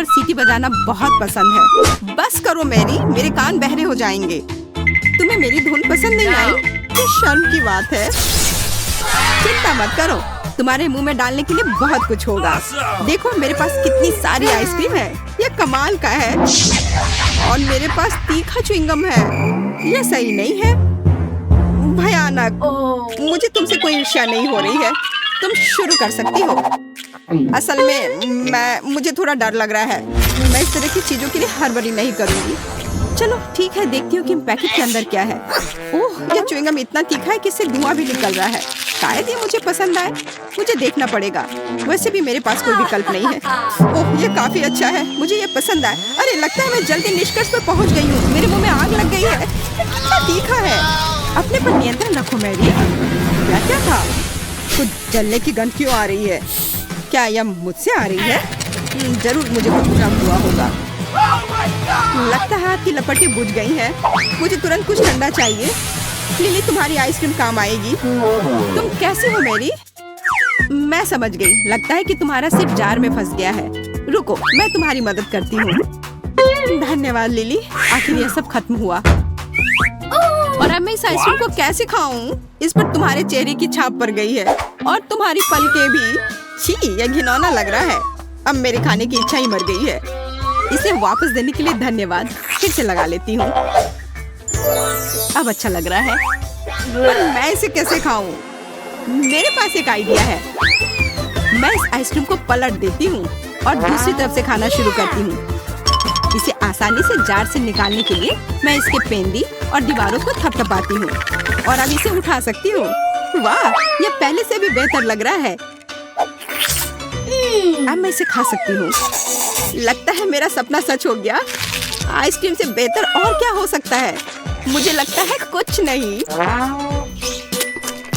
पर सीटी बजाना बहुत पसंद है। बस करो मैरी, मेरे कान बहरे हो जाएंगे। तुम्हें मेरी धुन पसंद नहीं आई? ये शर्म की बात है। चिंता मत करो, तुम्हारे मुंह में डालने के लिए बहुत कुछ होगा। देखो मेरे पास कितनी सारी आइसक्रीम है, ये कमाल का है। और मेरे पास तीखा च्युइंगम है, ये सही नहीं है, भयानक। मुझे तुमसे कोई ईर्ष्या नहीं हो रही है, तुम शुरू कर सकती हो। असल में मुझे थोड़ा डर लग रहा है। मैं इस तरह की चीजों के लिए हड़बड़ी नहीं करूंगी। चलो ठीक है, देखती हूँ कि पैकेट के अंदर क्या है। ओह, ये च्युइंगम इतना तीखा है कि इससे धुआं भी निकल रहा है। शायद ये मुझे पसंद आए, मुझे देखना पड़ेगा। वैसे भी मेरे पास कोई विकल्प नहीं है। ओह, ये काफी अच्छा है, मुझे ये पसंद आए। अरे लगता है मैं जल्दी निष्कर्ष पर पहुँच गई हूँ। मेरे मुंह में आग लग गई है, इतना तीखा है। अपने पर नियंत्रण रखो मैरी। क्या था? कुछ जलने की गंध क्यों आ रही है? क्या यह मुझसे आ रही है? जरूर मुझे कुछ भ्रम हुआ होगा। लगता है हाथ की लपटें बुझ गई हैं। मुझे तुरंत कुछ ठंडा चाहिए। लिली, तुम्हारी आइसक्रीम काम आएगी। तुम कैसी हो मैरी? मैं समझ गई, लगता है कि तुम्हारा सिर जार में फंस गया है। रुको, मैं तुम्हारी मदद करती हूँ। धन्यवाद लिली, आखिर यह सब खत्म हुआ। और अब मैं इस आइसक्रीम को कैसे खाऊं? इस पर तुम्हारे चेहरे की छाप पड़ गई है और तुम्हारी पलकें भी। छी, यह घिनौना लग रहा है। अब मेरे खाने की इच्छा ही मर गई है। इसे वापस देने के लिए धन्यवाद। फिर से लगा लेती हूँ। अब अच्छा लग रहा है, पर मैं इसे कैसे खाऊं? मेरे पास एक आइडिया है। मैं इस आइसक्रीम को पलट देती हूँ और दूसरी तरफ से खाना शुरू करती हूँ। इसे आसानी से जार से निकालने के लिए मैं इसके पेंदी और दीवारों को थपथपाती हूँ और अब इसे उठा सकती हूँ। वाह, यह पहले से भी बेहतर लग रहा है। अब मैं इसे खा सकती हूँ। लगता है मेरा सपना सच हो गया। आइसक्रीम से बेहतर और क्या हो सकता है? मुझे लगता है कुछ नहीं।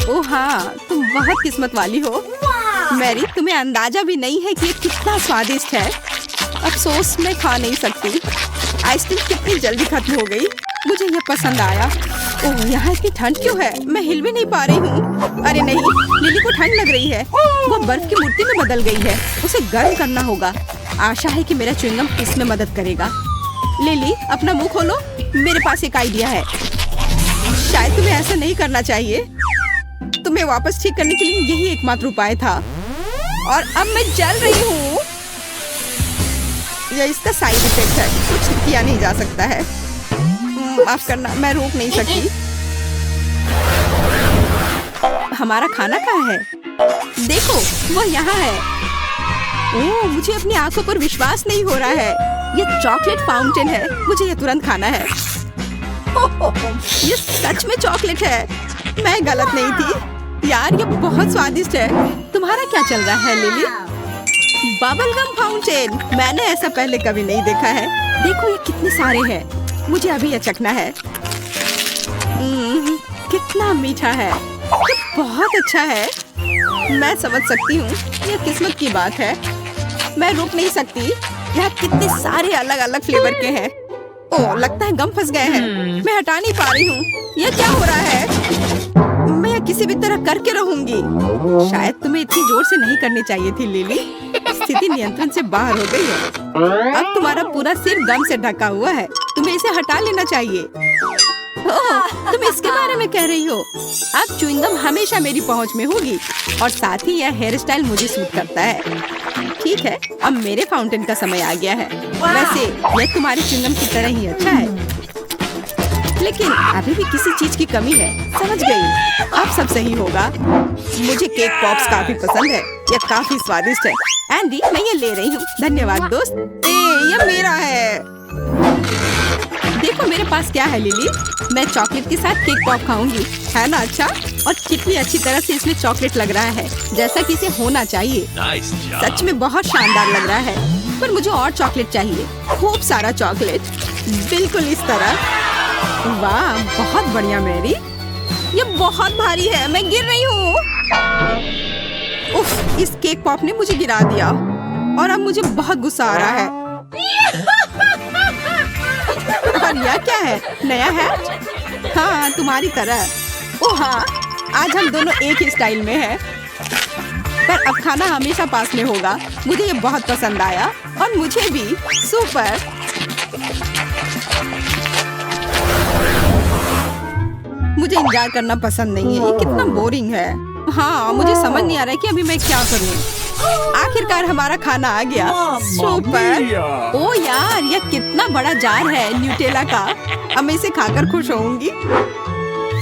ओह हाँ, तुम बहुत किस्मत वाली हो मैरी। तुम्हें अंदाजा भी नहीं है कि ये कितना स्वादिष्ट है। अफसोस मैं खा नहीं सकती। आइसक्रीम कितनी जल्दी खत्म हो गई। मुझे यह पसंद आया। ओह, यहाँ इतनी ठंड क्यों है? मैं हिल भी नहीं पा रही हूँ। अरे नहीं, लिली को ठंड लग रही है। वो बर्फ की मूर्ति में बदल गई है। उसे गर्म करना होगा। आशा है कि मेरा च्युइंगम इसमें मदद करेगा। लिली, अपना मुंह खोलो, मेरे पास एक आइडिया है। शायद तुम्हें ऐसा नहीं करना चाहिए। तुम्हें वापस ठीक करने के लिए यही एकमात्र उपाय था। और अब मैं जल रही हूँ। यह इसका साइड इफेक्ट है, कुछ किया नहीं जा सकता है। माफ करना, मैं रोक नहीं सकती। हमारा खाना कहाँ है? देखो, वह यहाँ है। ओह, मुझे अपनी आंखों पर विश्वास नहीं हो रहा है। यह चॉकलेट फाउंटेन है। मुझे यह तुरंत खाना है। यह सच में चॉकलेट है, मैं गलत नहीं थी। यार, यह बहुत स्वादिष्ट है। तुम्हारा क्या चल रहा है लिली? बबल गम फाउंटेन, मैंने ऐसा पहले कभी नहीं देखा है। देखो ये कितने सारे हैं। मुझे अभी यह चखना है। कितना मीठा है। ये बहुत अच्छा है। मैं समझ सकती हूँ, यह किस्मत की बात है। मैं रुक नहीं सकती। यहाँ कितने सारे अलग अलग फ्लेवर के हैं। ओह, लगता है गम फंस गए हैं। मैं हटा नहीं पा रही हूँ। यह क्या हो रहा है? मैं यह किसी भी तरह करके रहूंगी। शायद तुम्हें इतनी जोर से नहीं करनी चाहिए थी लिली। स्थिति नियंत्रण से बाहर हो गई है। अब तुम्हारा पूरा सिर गम से ढका हुआ है। तुम्हें इसे हटा लेना चाहिए। ओह, तुम इसके बारे में कह रही हो? अब च्युइंगम हमेशा मेरी पहुंच में होगी और साथ ही यह हेयर स्टाइल मुझे सूट करता है। ठीक है, अब मेरे फाउंटेन का समय आ गया है। वैसे यह तुम्हारे च्युइंगम की तरह ही अच्छा है, लेकिन अभी भी किसी चीज की कमी है। समझ गई, अब सब सही होगा। मुझे केक पॉप्स काफी पसंद है। यह काफी स्वादिष्ट है। एंडी, मैं ये ले रही हूँ। धन्यवाद दोस्त। यह मेरा है। देखो मेरे पास क्या है लिली। मैं चॉकलेट के साथ केक पॉप खाऊंगी, है ना अच्छा? और कितनी अच्छी तरह से इसमें चॉकलेट लग रहा है, जैसा कि इसे होना चाहिए। सच में बहुत शानदार लग रहा है। पर मुझे और चॉकलेट चाहिए, खूब सारा चॉकलेट, बिल्कुल इस तरह। वाह, बहुत बढ़िया मैरी। ये बहुत भारी है, मैं गिर रही हूँ। उफ, इस केक पॉप ने मुझे गिरा दिया और अब मुझे बहुत गुस्सा आ रहा है। और यह क्या है? नया है? हाँ, तुम्हारी तरह। ओह हाँ, आज हम दोनों एक ही स्टाइल में हैं। पर अब खाना हमेशा पास में होगा। मुझे ये बहुत पसंद आया और मुझे भी। सुपर। मुझे इंतजार करना पसंद नहीं है, ये कितना बोरिंग है। हाँ, मुझे समझ नहीं आ रहा है कि अभी मैं क्या करूँ। आखिरकार हमारा खाना आ गया। सुपर। ओ यार, यह कितना बड़ा जार है न्यूटेला का। अब मैं इसे खाकर खुश होऊंगी।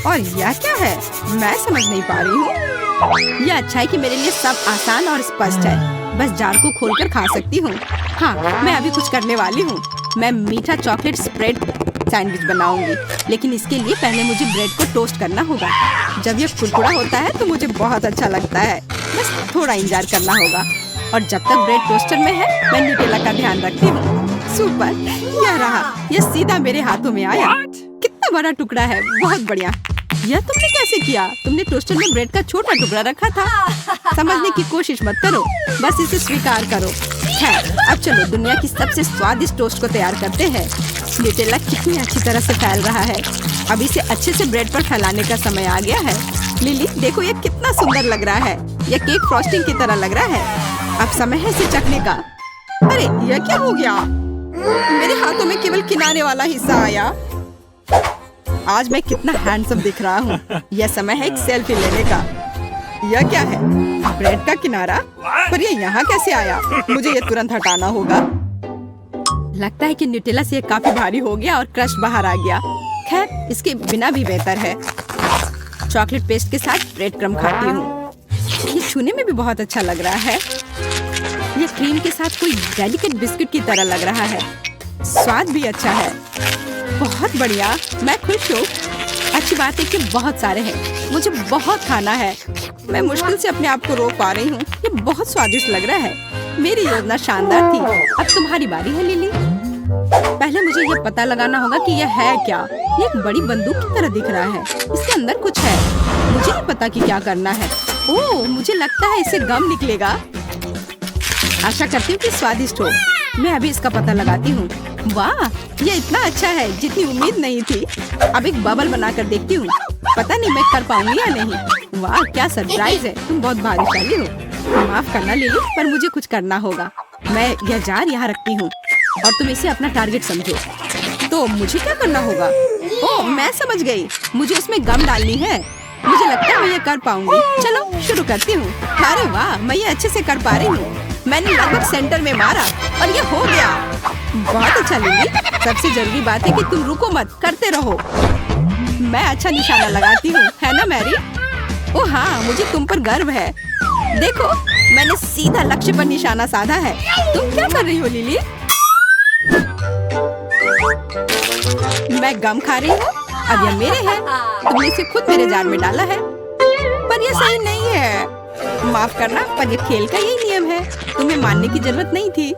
और यह क्या है, मैं समझ नहीं पा रही हूँ। यह अच्छा है कि मेरे लिए सब आसान और स्पष्ट है। बस जार को खोलकर खा सकती हूँ। हाँ, मैं अभी कुछ करने वाली हूँ। मैं मीठा चॉकलेट स्प्रेड सैंडविच बनाऊंगी, लेकिन इसके लिए पहले मुझे ब्रेड को टोस्ट करना होगा। जब यह कुरकुरा होता है तो मुझे बहुत अच्छा लगता है। बस थोड़ा इंतजार करना होगा। और जब तक ब्रेड टोस्टर में है, मैं न्यूटेला का ध्यान रखती हूँ। सुपर, यह रहा। यह सीधा मेरे हाथों में आया। कितना बड़ा टुकड़ा है, बहुत बढ़िया। यह तुमने कैसे किया? तुमने टोस्टर में ब्रेड का छोटा टुकड़ा रखा था। समझने की कोशिश मत करो, बस इसे स्वीकार करो। है, अब चलो दुनिया की सबसे स्वादिष्ट टोस्ट को तैयार करते हैं। न्यूटेला कितनी अच्छी तरह से फैल रहा है। अब इसे अच्छे से ब्रेड पर फैलाने का समय आ गया है। लिली, देखो यह कितना सुंदर लग रहा है। यह केक फ्रॉस्टिंग की तरह लग रहा है। अब समय है इसे चखने का। अरे, यह क्या हो गया? मेरे हाथों में केवल किनारे वाला हिस्सा आया। आज मैं कितना हैंडसम दिख रहा हूँ। यह समय है एक सेल्फी लेने का। यह क्या है? ब्रेड का किनारा? पर यह यहाँ कैसे आया? मुझे यह तुरंत हटाना होगा। लगता है कि न्यूटेला से काफी भारी हो गया और क्रश बाहर आ गया। खैर, इसके बिना भी बेहतर है। चॉकलेट पेस्ट के साथ ब्रेड क्रम्ब खाती हूँ। ये छूने में भी बहुत अच्छा लग रहा है। ये क्रीम के साथ कोई डेलिकेट बिस्किट की तरह लग रहा है। स्वाद भी अच्छा है। बहुत बढ़िया, मैं खुश हूँ। अच्छी बात है कि बहुत सारे हैं। मुझे बहुत खाना है। मैं मुश्किल से अपने आप को रोक पा रही हूँ। ये बहुत स्वादिष्ट लग रहा है। मेरी योजना शानदार थी। अब तुम्हारी बारी है लिली। पहले मुझे ये पता लगाना होगा कि यह है क्या। ये एक बड़ी बंदूक की तरह दिख रहा है। इसके अंदर कुछ है। मुझे नहीं पता कि क्या करना है। ओह, मुझे लगता है इससे गम निकलेगा। आशा करती हूँ कि स्वादिष्ट हो। मैं अभी इसका पता लगाती हूँ। वाह, ये इतना अच्छा है जितनी उम्मीद नहीं थी। अब एक बबल बनाकर देखती हूँ। पता नहीं मैं कर पाऊंगी या नहीं। वाह, क्या सरप्राइज है। तुम बहुत भाग्यशाली हो। माफ करना लिली, पर मुझे कुछ करना होगा। मैं यह जार यहाँ रखती हूँ और तुम इसे अपना टारगेट समझो। तो मुझे क्या करना होगा? ओह, मैं समझ गई। मुझे उसमें गम डालनी है। मुझे लगता है मैं ये कर पाऊंगी। चलो शुरू करती हूँ। अरे वाह, मैं ये अच्छे से कर पा रही हूँ। मैंने लगभग सेंटर में मारा और ये हो गया। बहुत अच्छा लिली। सबसे जरूरी बात है कि तुम रुको मत, करते रहो। मैं अच्छा निशाना लगाती हूँ, है ना मैरी? ओह हाँ, मुझे तुम पर गर्व है। देखो, मैंने सीधा लक्ष्य पर निशाना साधा है। तुम क्या कर रही हो लिली? मैं गम खा रही हूँ। अब यह मेरे हैं। तुमने इसे खुद मेरे जार में डाला है। पर यह सही नहीं है। माफ करना, पर यह खेल का यही नियम है। तुम्हें मानने की जरूरत नहीं थी।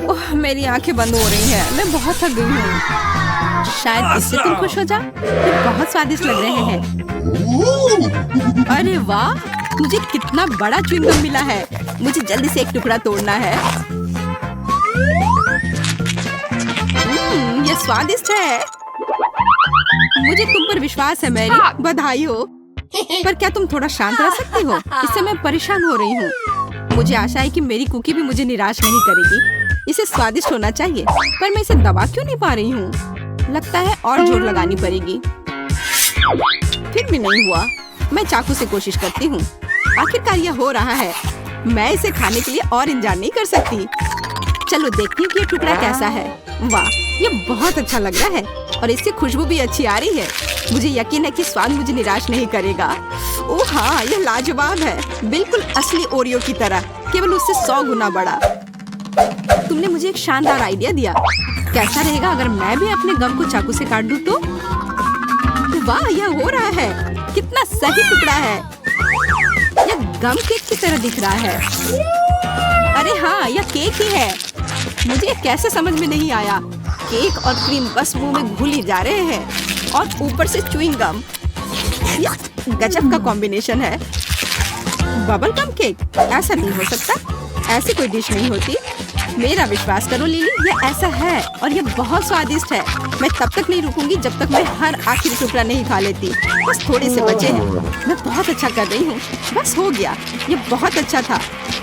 ओह, मेरी आंखें बंद हो रही हैं। मैं बहुत थक गई हूँ। शायद इससे तुम खुश हो जाओ। ये बहुत स्वादिष्ट लग रहे हैं। अरे वाह, मुझे कितना बड़ा च्युइंगम मिला है। मुझे जल्दी से एक टुकड़ा तोड़ना है। ये स्वादिष्ट है। मुझे तुम पर विश्वास है मैरी। बधाई हो। पर क्या तुम थोड़ा शांत रह सकती हो? इससे मैं परेशान हो रही हूँ। मुझे आशा है कि मेरी कुकी भी मुझे निराश नहीं करेगी। इसे स्वादिष्ट होना चाहिए, पर मैं इसे दबा क्यों नहीं पा रही हूँ? लगता है और जोर लगानी पड़ेगी। फिर भी नहीं हुआ। मैं चाकू से कोशिश करती हूँ। आखिरकार यह हो रहा है। मैं इसे खाने के लिए और इंतजार नहीं कर सकती। चलो देखती हूँ कि ये टुकड़ा कैसा है। वाह, ये बहुत अच्छा लग रहा है और इससे खुशबू भी अच्छी आ रही है। मुझे यकीन है कि स्वाद मुझे निराश नहीं करेगा। ओह हाँ, यह लाजवाब है। बिल्कुल असली ओरियो की तरह, केवल उससे 100 गुना बड़ा। तुमने मुझे एक शानदार आइडिया दिया। कैसा रहेगा अगर मैं भी अपने गम को चाकू से काट दूं तो? वाह, यह हो रहा है। कितना सही टुकड़ा है। यह गम केक की तरह दिख रहा है। अरे हाँ, यह केक ही है। मुझे कैसे समझ में नहीं आया। केक और क्रीम बस मुंह में घुली जा रहे हैं और ऊपर से च्युइंग गम। यह गजब का कॉम्बिनेशन है। Bubble gum cake? ऐसा नहीं हो सकता। ऐसी कोई डिश नहीं होती। मेरा विश्वास करो लिली, ये ऐसा है और ये बहुत स्वादिष्ट है। मैं तब तक नहीं रुकूंगी जब तक मैं हर आखिरी टुकड़ा नहीं खा लेती। बस थोड़े से बचे हैं। मैं बहुत अच्छा कर रही हूँ। बस हो गया। ये बहुत अच्छा था।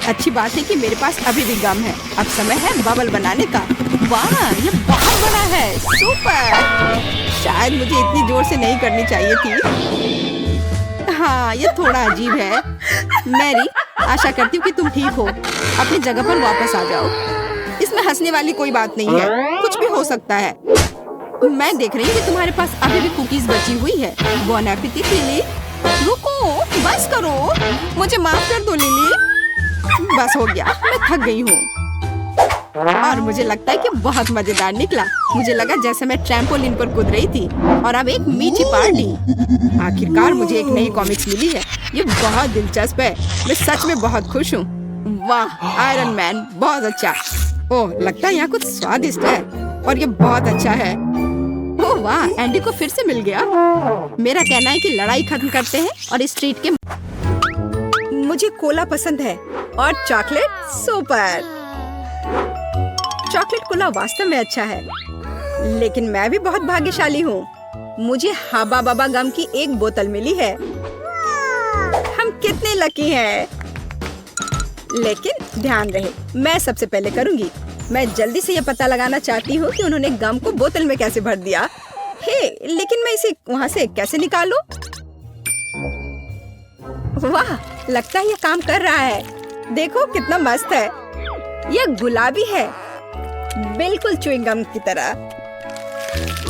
अच्छी बात है कि मेरे पास अभी भी गम है। अब समय है बबल बनाने का। वाह, ये बहुत बड़ा है। सुपर। शायद मुझे इतनी जोर से नहीं करनी चाहिए थी। हाँ, ये थोड़ा अजीब है। मैरी, आशा करती हूँ कि तुम ठीक हो। अपनी जगह पर वापस आ जाओ। इसमें हंसने वाली कोई बात नहीं है। कुछ भी हो सकता है। मैं देख रही हूँ कि तुम्हारे पास अभी भी कुकीज बची हुई है। बॉन एपेटिट लिली। रुको, बस करो। मुझे माफ कर दो लिली। बस हो गया, मैं थक गई हूँ। और मुझे लगता है कि बहुत मजेदार निकला। मुझे लगा जैसे मैं ट्रैम्पोलिन पर कूद रही थी। और अब एक मीठी पार्टी। आखिरकार मुझे एक नई कॉमिक्स मिली है। ये बहुत दिलचस्प है। मैं सच में बहुत खुश हूँ। वाह, आयरन मैन, बहुत अच्छा। ओह, लगता है यहाँ कुछ स्वादिष्ट है और ये बहुत अच्छा है। ओह वाह, एंडी को फिर से मिल गया। मेरा कहना है कि लड़ाई खत्म करते हैं और इस ट्रीट के। मुझे कोला पसंद है और चॉकलेट सुपर। चॉकलेट कोला वास्तव में अच्छा है, लेकिन मैं भी बहुत भाग्यशाली हूँ। मुझे हाबा बाबा गम की एक बोतल मिली है। हम कितने लकी हैं। लेकिन ध्यान रहे, मैं सबसे पहले करूँगी। मैं जल्दी से ये पता लगाना चाहती हूँ कि उन्होंने गम को बोतल में कैसे भर दिया। हे, लेकिन मैं इसे वहाँ से कैसे निकालूं? वाह, लगता है ये काम कर रहा है। देखो कितना मस्त है। यह गुलाबी है, बिल्कुल च्युइंग गम की तरह।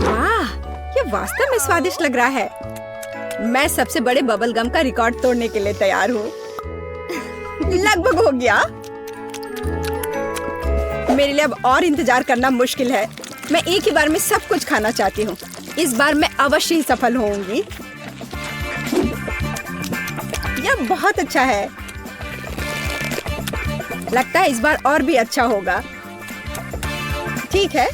वाह, ये वास्तव में स्वादिष्ट लग रहा है। मैं सबसे बड़े बबल गम का रिकॉर्ड तोड़ने के लिए तैयार हूँ। लगभग हो गया। मेरे लिए अब और इंतजार करना मुश्किल है। मैं एक ही बार में सब कुछ खाना चाहती हूँ। इस बार मैं अवश्य ही सफल होऊंगी। यह बहुत अच्छा है। लगता है इस बार और भी अच्छा होगा। ठीक है,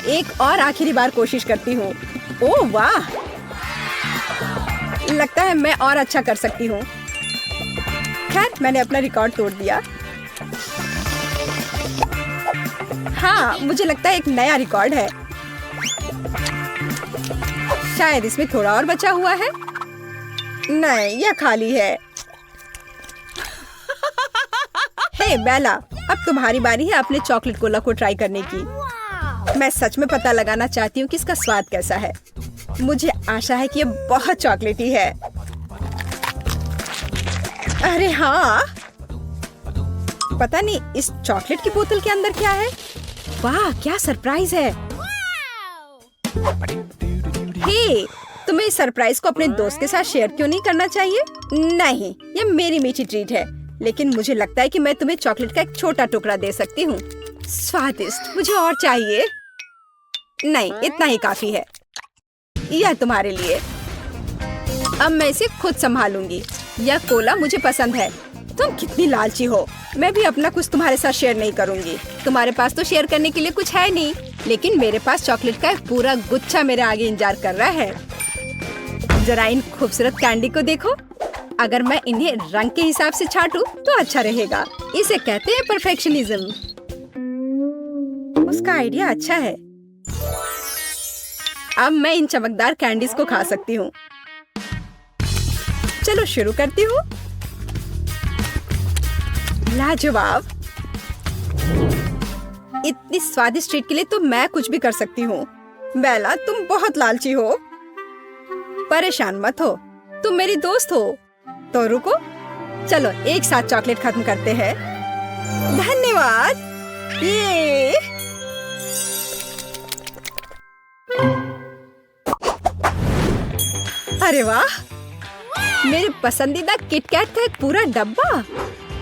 एक और आखिरी बार कोशिश करती हूँ। ओह वाह, लगता है मैं और अच्छा कर सकती हूँ। खैर, मैंने अपना रिकॉर्ड तोड़ दिया। हाँ, मुझे लगता है एक नया रिकॉर्ड है। शायद इसमें थोड़ा और बचा हुआ है। नहीं, यह खाली है। हे बेला, अब तुम्हारी बारी है अपने चॉकलेट कोला को ट्राई करने की। मैं सच में पता लगाना चाहती हूँ कि इसका स्वाद कैसा है। मुझे आशा है कि यह बहुत चॉकलेटी है। अरे हाँ, पता नहीं इस चॉकलेट की बोतल के अंदर क्या है। वाह, क्या सरप्राइज है। हे, तुम्हें इस सरप्राइज को अपने दोस्त के साथ शेयर क्यों नहीं करना चाहिए? नहीं, ये मेरी मीठी ट्रीट है, लेकिन मुझे लगता है कि मैं तुम्हें चॉकलेट का एक छोटा टुकड़ा दे सकती हूँ। स्वादिष्ट, मुझे और चाहिए। नहीं, इतना ही काफी है। यह तुम्हारे लिए। अब मैं इसे खुद संभालूंगी। यह कोला मुझे पसंद है। तुम कितनी लालची हो। मैं भी अपना कुछ तुम्हारे साथ शेयर नहीं करूंगी। तुम्हारे पास तो शेयर करने के लिए कुछ है नहीं, लेकिन मेरे पास चॉकलेट का एक पूरा गुच्छा मेरे आगे इंतजार कर रहा है। जरा इन खूबसूरत कैंडी को देखो। अगर मैं इन्हें रंग के हिसाब से छांटूं तो अच्छा रहेगा। इसे कहते हैं परफेक्शनिज्म। उसका आइडिया अच्छा है। अब मैं इन चमकदार कैंडीज को खा सकती हूँ। चलो शुरू करती हूँ। लाजवाब। इतनी स्वादिष्ट ट्रीट के लिए तो मैं कुछ भी कर सकती हूँ। बेला, तुम बहुत लालची हो। परेशान मत हो, तुम मेरी दोस्त हो। तो रुको, चलो एक साथ चॉकलेट खत्म करते हैं। धन्यवाद। ये अरे वाह, मेरे पसंदीदा किटकैट का एक पूरा डब्बा।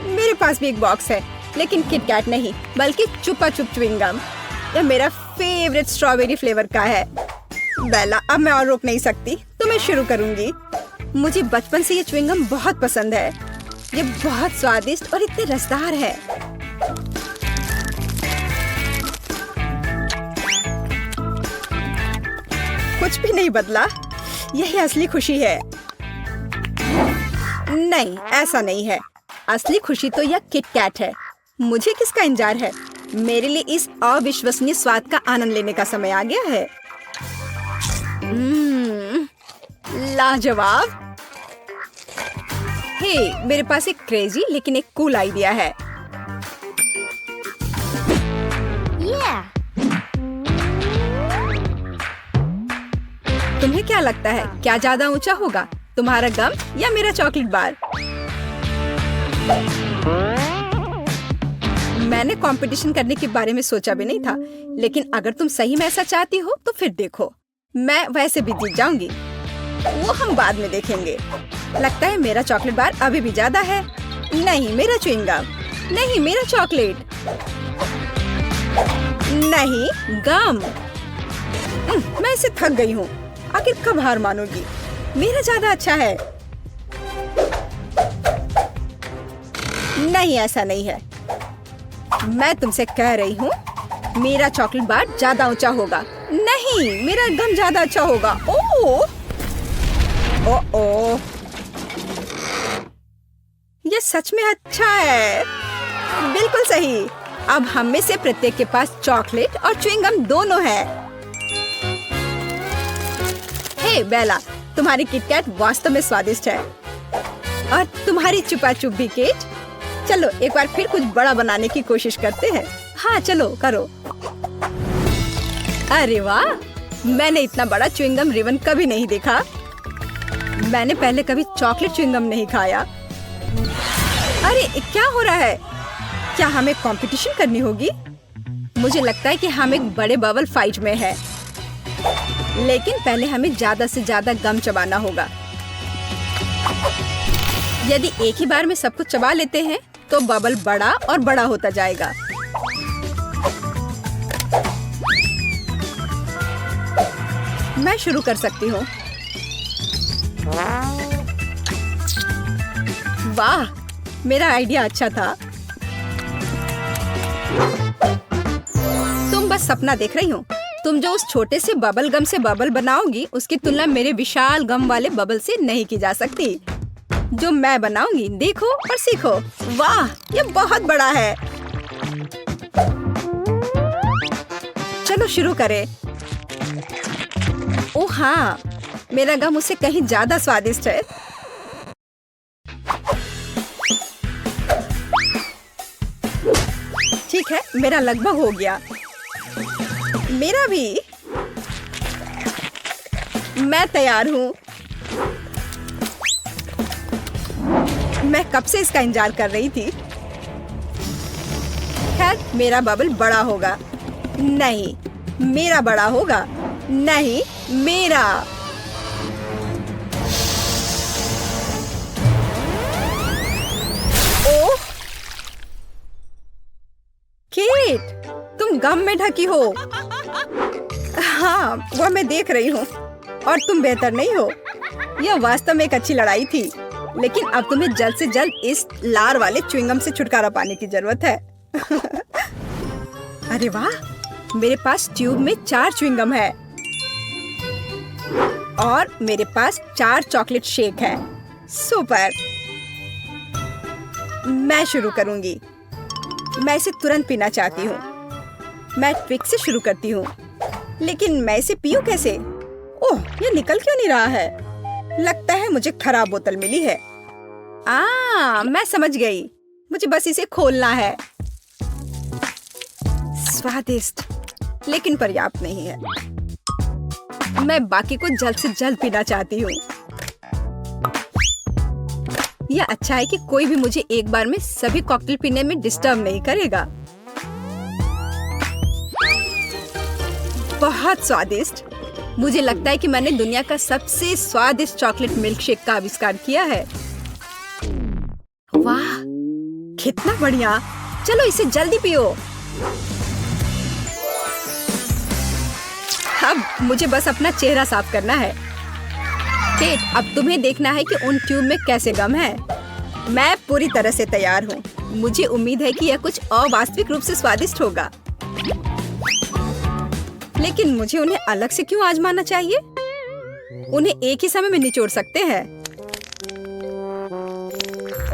मेरे पास भी एक बॉक्स है, लेकिन किटकैट नहीं बल्कि चुपा चुप च्युइंग गम। यह मेरा फेवरेट स्ट्रॉबेरी फ्लेवर का है। बेला, अब मैं और रोक नहीं सकती, तो मैं शुरू करूंगी। मुझे बचपन से ये च्युइंग गम बहुत पसंद है। ये बहुत स्वादिष्ट और इतने रसदार है। कुछ भी नहीं बदला। यही असली खुशी है। नहीं, ऐसा नहीं है। असली खुशी तो यह किटकैट है। मुझे किसका इंतजार है? मेरे लिए इस अविश्वसनीय स्वाद का आनंद लेने का समय आ गया है। लाजवाब। हे, मेरे पास एक क्रेजी लेकिन एक कूल आइडिया है। तुम्हें क्या लगता है, क्या ज्यादा ऊंचा होगा, तुम्हारा गम या मेरा चॉकलेट बार? मैंने कंपटीशन करने के बारे में सोचा भी नहीं था, लेकिन अगर तुम सही में ऐसा चाहती हो तो फिर देखो, मैं वैसे भी जीत जाऊंगी। वो हम बाद में देखेंगे। लगता है मेरा चॉकलेट बार अभी भी ज्यादा है। नहीं, मेरा च्युइंगम। नहीं, मेरा चॉकलेट। नहीं, गम। मैं इसे थक गई हूँ। आखिर कब हार मानोगी? मेरा ज्यादा अच्छा है। नहीं, ऐसा नहीं है। मैं तुमसे कह रही हूँ, मेरा चॉकलेट बार ज्यादा ऊंचा होगा। नहीं, मेरा गम ज्यादा अच्छा होगा। ओह, ओह, ये सच में अच्छा है। बिल्कुल सही। अब हम में से प्रत्येक के पास चॉकलेट और च्युइंगम दोनों है। हे बेला, तुम्हारी किटकैट वास्तव में स्वादिष्ट है। और तुम्हारी छुपा छुप भी केट। चलो एक बार फिर कुछ बड़ा बनाने की कोशिश करते हैं। हाँ, चलो करो। अरे वाह, मैंने इतना बड़ा च्युइंगम रिबन कभी नहीं देखा। मैंने पहले कभी चॉकलेट च्युइंगम नहीं खाया। अरे क्या हो रहा है? क्या हमें कंपटीशन करनी होगी? मुझे लगता है कि हम एक बड़े बबल फाइट में हैं। लेकिन पहले हमें ज्यादा से ज्यादा गम चबाना होगा। यदि एक ही बार में सब कुछ चबा लेते हैं तो बबल बड़ा और बड़ा होता जाएगा। मैं शुरू कर सकती हूँ। वाह, मेरा आइडिया अच्छा था। तुम बस सपना देख रही हो। तुम जो उस छोटे से बबल गम से बबल बनाओगी, उसकी तुलना मेरे विशाल गम वाले बबल से नहीं की जा सकती। जो मैं बनाऊंगी, देखो और सीखो। वाह, ये बहुत बड़ा है। चलो शुरू करें। ओह हाँ, मेरा गम उससे कहीं ज्यादा स्वादिष्ट है। ठीक है, मेरा लगभग हो गया। मेरा भी। मैं तैयार हूँ। मैं कब से इसका इंतजार कर रही थी। खैर, मेरा बबल बड़ा होगा। नहीं, मेरा बड़ा होगा। नहीं, मेरा। ओह, केट, तुम गम में ढकी हो। हाँ, वह मैं देख रही हूँ। और तुम बेहतर नहीं हो। यह वास्तव में एक अच्छी लड़ाई थी, लेकिन अब तुम्हें जल्द से जल्द इस लार वाले च्युइंगम से छुटकारा पाने की जरूरत है। अरे वाह, मेरे पास ट्यूब में 4 च्युइंगम है और मेरे पास 4 चॉकलेट शेक है। सुपर। मैं शुरू करूंगी। मैं इसे तुरंत पीना चाहती हूँ। मैं ट्विक्स से शुरू करती हूँ, लेकिन मैं इसे पीऊँ कैसे? ओह, ये निकल क्यों नहीं रहा है? लगता है मुझे खराब बोतल मिली है। मैं समझ गई। मुझे बस इसे खोलना है। स्वादिष्ट, लेकिन पर्याप्त नहीं है। मैं बाकी को जल्द से जल्द पीना चाहती हूँ। यह अच्छा है कि कोई भी मुझे एक बार में सभी कॉकटेल पीने में डिस्टर्ब नहीं करेगा। बहुत स्वादिष्ट। मुझे लगता है कि मैंने दुनिया का सबसे स्वादिष्ट चॉकलेट मिल्क शेक का आविष्कार किया है। वाह, कितना बढ़िया। चलो इसे जल्दी पियो। अब मुझे बस अपना चेहरा साफ करना है। केट, अब तुम्हें देखना है कि उन ट्यूब में कैसे गम है। मैं पूरी तरह से तैयार हूँ। मुझे उम्मीद है कि यह कुछ अवास्तविक रूप से स्वादिष्ट होगा, लेकिन मुझे उन्हें अलग से क्यों आजमाना चाहिए? उन्हें एक ही समय में निचोड़ सकते हैं।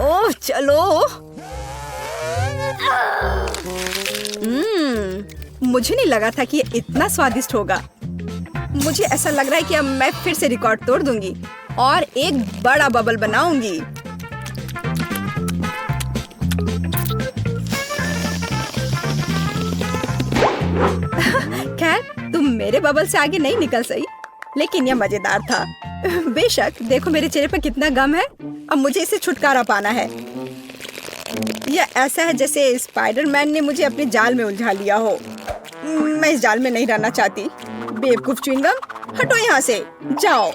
ओह चलो। मुझे नहीं लगा था कि ये इतना स्वादिष्ट होगा। मुझे ऐसा लग रहा है कि अब मैं फिर से रिकॉर्ड तोड़ दूंगी और एक बड़ा बबल बनाऊंगी। खैर, तुम मेरे बबल से आगे नहीं निकल सही, लेकिन यह मजेदार था। बेशक, देखो मेरे चेहरे पर कितना गम है। अब मुझे इसे छुटकारा पाना है। यह ऐसा है जैसे स्पाइडरमैन ने मुझे अपने जाल में उलझा लिया हो। मैं इस जाल में नहीं रहना चाहती। बेवकूफ च्युइंगम, हटो यहाँ से, जाओ।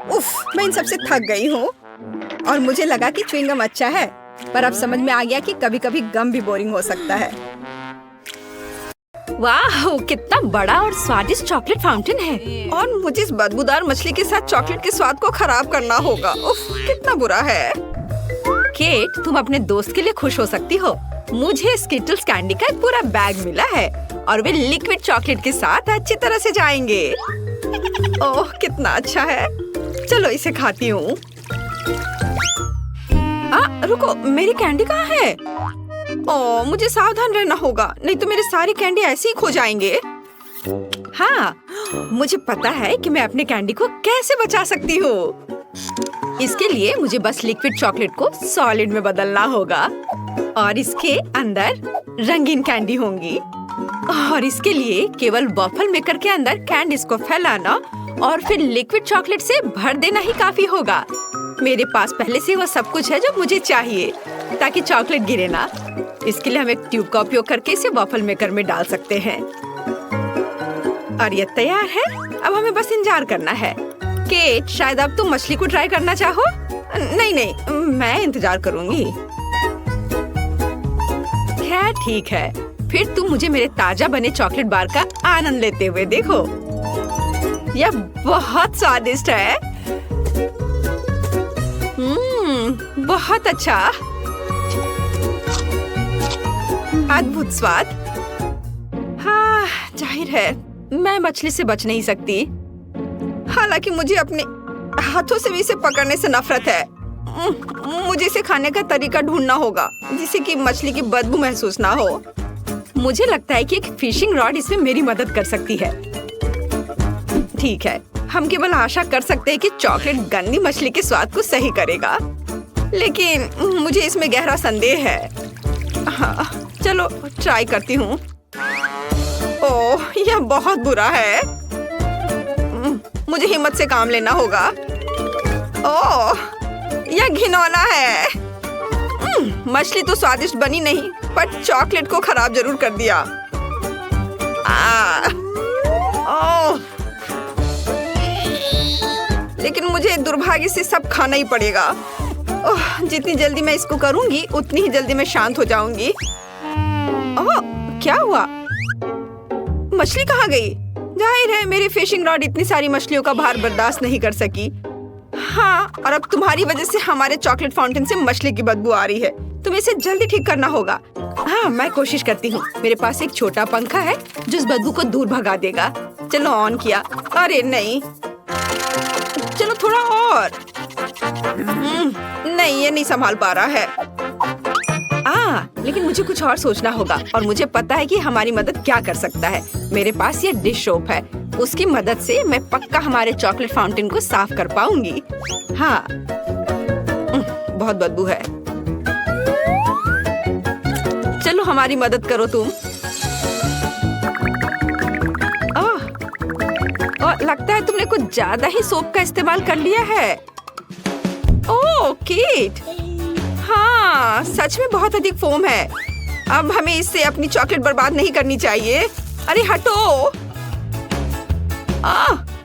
उफ, मैं इन सबसे थक गई हूँ। और मुझे लगा कि च्युइंगम अच्छा है, पर अब समझ में आ गया कि कभी-कभी गम भी बोरिंग हो सकता है। वाह, कितना बड़ा और स्वादिष्ट चॉकलेट फाउंटेन है। और मुझे इस बदबूदार मछली के साथ चॉकलेट के स्वाद को खराब करना होगा। उफ, कितना बुरा है। केट, तुम अपने दोस्त के लिए खुश हो सकती हो। मुझे स्किटल्स कैंडी का एक पूरा बैग मिला है और वे लिक्विड चॉकलेट के साथ अच्छी तरह से जाएंगे। ओह, कितना अच्छा है। चलो इसे खाती हूँ। रुको, मेरी कैंडी कहाँ है? ओह, मुझे सावधान रहना होगा, नहीं तो मेरे सारे कैंडी ऐसे ही खो जाएंगे। हाँ, मुझे पता है कि मैं अपने कैंडी को कैसे बचा सकती हूँ। इसके लिए मुझे बस लिक्विड चॉकलेट को सॉलिड में बदलना होगा और इसके अंदर रंगीन कैंडी होंगी। और इसके लिए केवल वॉफल मेकर के अंदर कैंडीज को फैलाना और फिर लिक्विड चॉकलेट से भर देना ही काफी होगा। मेरे पास पहले से वो सब कुछ है जो मुझे चाहिए ताकि चॉकलेट गिरे ना। इसके लिए हम एक ट्यूब का उपयोग करके इसे वॉफल मेकर में डाल सकते हैं। और ये तैयार है। अब हमें बस इंतजार करना है। केट, शायद अब तुम मछली को ट्राई करना चाहो? नहीं, मैं इंतजार करूंगी। खैर ठीक है, फिर तुम मुझे मेरे ताजा बने चॉकलेट बार का आनंद लेते हुए देखो। यह बहुत स्वादिष्ट है। बहुत अच्छा, अद्भुत स्वाद। हाँ, जाहिर है मैं मछली से बच नहीं सकती। हालांकि मुझे अपने हाथों से भी इसे पकड़ने से नफरत है। मुझे इसे खाने का तरीका ढूंढना होगा जिससे कि मछली की बदबू महसूस ना हो। मुझे लगता है कि एक फिशिंग रॉड इसमें मेरी मदद कर सकती है। ठीक है, हम केवल आशा कर सकते हैं कि चॉकलेट गंदी मछली के स्वाद को सही करेगा, लेकिन मुझे इसमें गहरा संदेह है। हाँ, चलो ट्राई करती हूँ। ओह, यह बहुत बुरा है। मुझे हिम्मत से काम लेना होगा। ओह, यह घिनौना है। मछली तो स्वादिष्ट बनी नहीं, पर चॉकलेट को खराब जरूर कर दिया। ओह, लेकिन मुझे दुर्भाग्य से सब खाना ही पड़ेगा। ओह, जितनी जल्दी मैं इसको करूंगी उतनी ही जल्दी मैं शांत हो जाऊंगी। ओह, क्या हुआ? मछली कहाँ गई? जाहिर है मेरी फिशिंग रॉड इतनी सारी मछलियों का भार बर्दाश्त नहीं कर सकी। हाँ, और अब तुम्हारी वजह से हमारे चॉकलेट फाउंटेन से मछली की बदबू आ रही है। तुम्हें इसे जल्दी ठीक करना होगा। हाँ, मैं कोशिश करती हूँ। मेरे पास एक छोटा पंखा है जो इस बदबू को दूर भगा देगा। चलो ऑन किया। अरे नहीं, चलो थोड़ा और। नहीं, ये नहीं संभाल पा रहा है। लेकिन मुझे कुछ और सोचना होगा और मुझे पता है कि हमारी मदद क्या कर सकता है। मेरे पास ये डिश सोप है, उसकी मदद से मैं पक्का हमारे चॉकलेट फाउंटेन को साफ कर पाऊंगी। हाँ, बहुत बदबू है। चलो हमारी मदद करो तुम। लगता है तुमने कुछ ज्यादा ही सोप का इस्तेमाल कर लिया है। ओह केट, हाँ सच में बहुत अधिक फोम है। अब हमें इससे अपनी चॉकलेट बर्बाद नहीं करनी चाहिए। अरे हटो,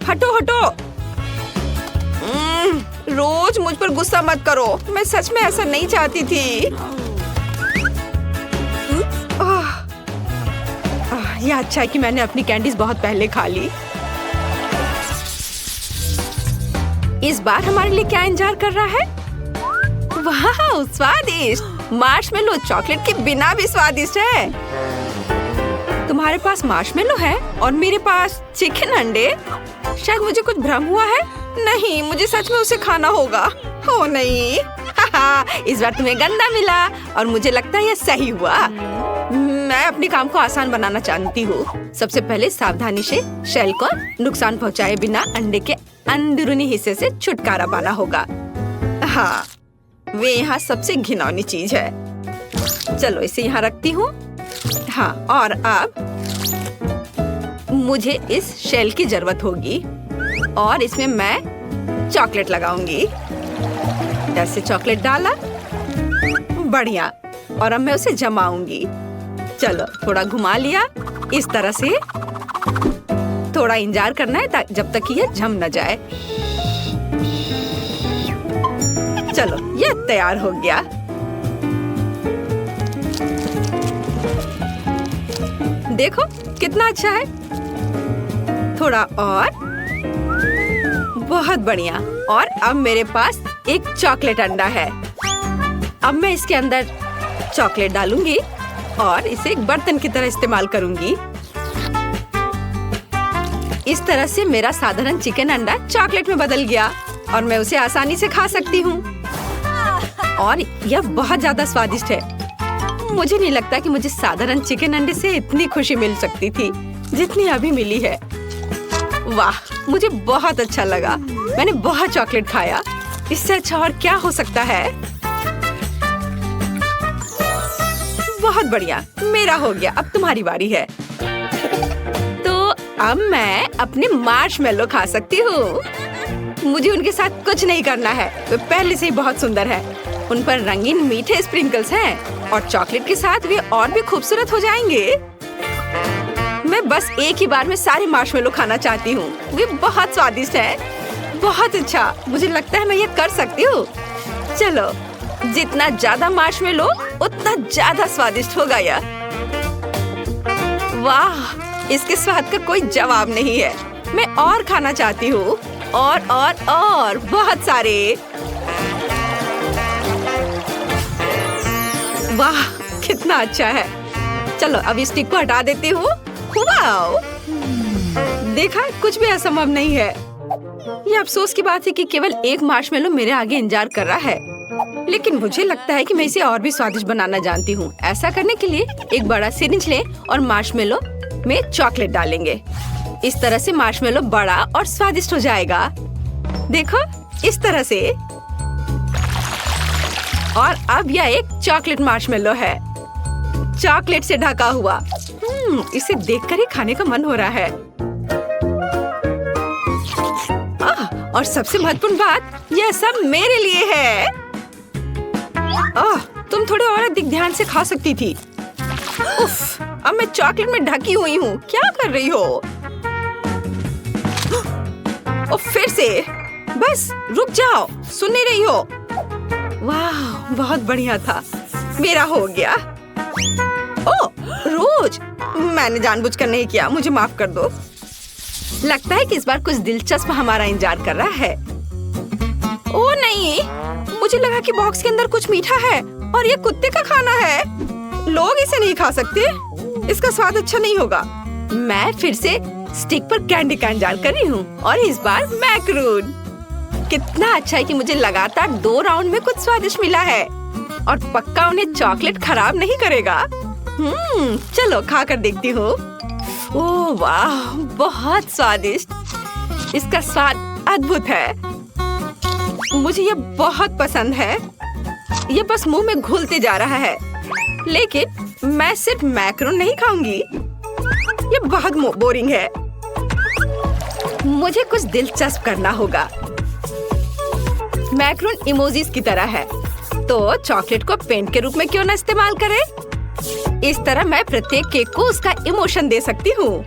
हटो हटो। रोज मुझ पर गुस्सा मत करो, मैं सच में ऐसा नहीं चाहती थी। यह अच्छा है कि मैंने अपनी कैंडीज बहुत पहले खा ली। इस बार हमारे लिए क्या इंतजार कर रहा है? वाह, स्वादिष्ट मार्शमेलो चॉकलेट के बिना भी स्वादिष्ट है। तुम्हारे पास मार्शमेलो है और मेरे पास चिकन अंडे। शायद मुझे कुछ भ्रम हुआ है। नहीं, मुझे सच में उसे खाना होगा। हो नहीं। इस बार तुम्हें गंदा मिला और मुझे लगता है यह सही हुआ। मैं अपने काम को आसान बनाना चाहती हूँ। सबसे पहले सावधानी से शेल को नुकसान पहुँचाए बिना अंडे के अंदरूनी हिस्से से छुटकारा पाना होगा। हाँ, वे यहाँ सबसे घिनौनी चीज है। चलो इसे यहाँ रखती हूँ। हाँ, और अब मुझे इस शेल की जरूरत होगी और इसमें मैं चॉकलेट लगाऊंगी। ऐसे चॉकलेट डाला, बढ़िया। और अब मैं उसे जमाऊंगी। चलो थोड़ा घुमा लिया इस तरह से। थोड़ा इंतजार करना है जब तक कि यह जम न जाए। चलो यह तैयार हो गया। देखो कितना अच्छा है। थोड़ा और, बहुत बढ़िया। और अब मेरे पास एक चॉकलेट अंडा है। अब मैं इसके अंदर चॉकलेट डालूंगी और इसे एक बर्तन की तरह इस्तेमाल करूंगी। इस तरह से मेरा साधारण चिकन अंडा चॉकलेट में बदल गया और मैं उसे आसानी से खा सकती हूँ। और यह बहुत ज्यादा स्वादिष्ट है। मुझे नहीं लगता कि मुझे साधारण चिकन अंडे से इतनी खुशी मिल सकती थी जितनी अभी मिली है। वाह, मुझे बहुत अच्छा लगा। मैंने बहुत चॉकलेट खाया। इससे अच्छा और क्या हो सकता है। बहुत बढ़िया, मेरा हो गया। अब तुम्हारी बारी है। तो अब मैं अपने मार्शमेलो खा सकती हूँ। मुझे उनके साथ कुछ नहीं करना है, वे पहले से ही बहुत सुंदर है। उन पर रंगीन मीठे स्प्रिंकल्स हैं और चॉकलेट के साथ वे और भी खूबसूरत हो जाएंगे। मैं बस एक ही बार में सारे मार्शमेलो खाना चाहती हूँ। वे बहुत स्वादिष्ट हैं। बहुत अच्छा, मुझे लगता है मैं ये कर सकती हूँ। चलो, जितना ज्यादा मार्शमेलो उतना ज्यादा स्वादिष्ट होगा यह। वाह, इसके स्वाद का कोई जवाब नहीं है। मैं और खाना चाहती हूँ। और बहुत सारे। वाह, कितना अच्छा है। चलो अब इस स्टिक को हटा देती हूँ। वाओ, देखा, कुछ भी असंभव नहीं है। ये अफसोस की बात है कि केवल एक मार्शमेलो मेरे आगे इंतजार कर रहा है, लेकिन मुझे लगता है कि मैं इसे और भी स्वादिष्ट बनाना जानती हूँ। ऐसा करने के लिए एक बड़ा सिरिंज लें और मार्शमेलो में चॉकलेट डालेंगे। इस तरह से मार्शमेलो बड़ा और स्वादिष्ट हो जाएगा। देखो, इस तरह से। और अब यह एक चॉकलेट मार्शमेलो है, चॉकलेट से ढका हुआ। इसे देखकर ही खाने का मन हो रहा है। और सबसे महत्वपूर्ण बात, यह सब मेरे लिए है। तुम थोड़े और अधिक ध्यान से खा सकती थी। उफ, अब मैं चॉकलेट में ढकी हुई हूँ। क्या कर रही हो? फिर से। बस रुक जाओ, सुन नहीं रही हो? वाह, बहुत बढ़िया था। मेरा हो गया। ओह, रोज, मैंने जानबूझकर नहीं किया, मुझे माफ कर दो। लगता है कि इस बार कुछ दिलचस्प हमारा इंतजार कर रहा है। ओह नहीं, मुझे लगा कि बॉक्स के अंदर कुछ मीठा है और ये कुत्ते का खाना है। लोग इसे नहीं खा सकते, इसका स्वाद अच्छा नहीं होगा। मैं फिर से स्टिक पर कैंडी का इंतजार कर रही हूँ और इस बार मैक्रून। कितना अच्छा है कि मुझे लगातार 2 राउंड में कुछ स्वादिष्ट मिला है और पक्का उन्हें चॉकलेट खराब नहीं करेगा। चलो खा कर देखती हूँ। ओह वाह, बहुत स्वादिष्ट। इसका स्वाद अद्भुत है। मुझे ये बहुत पसंद है। ये बस मुंह में घुलते जा रहा है। लेकिन मैं सिर्फ मैक्रोन नहीं खाऊंगी, ये बहुत बोरिंग है। मुझे कुछ दिलचस्प करना होगा। मैक्रोन इमोजीज की तरह है, तो चॉकलेट को पेंट के रूप में क्यों ना इस्तेमाल करें? इस तरह मैं प्रत्येक केक को उसका इमोशन दे सकती हूँ।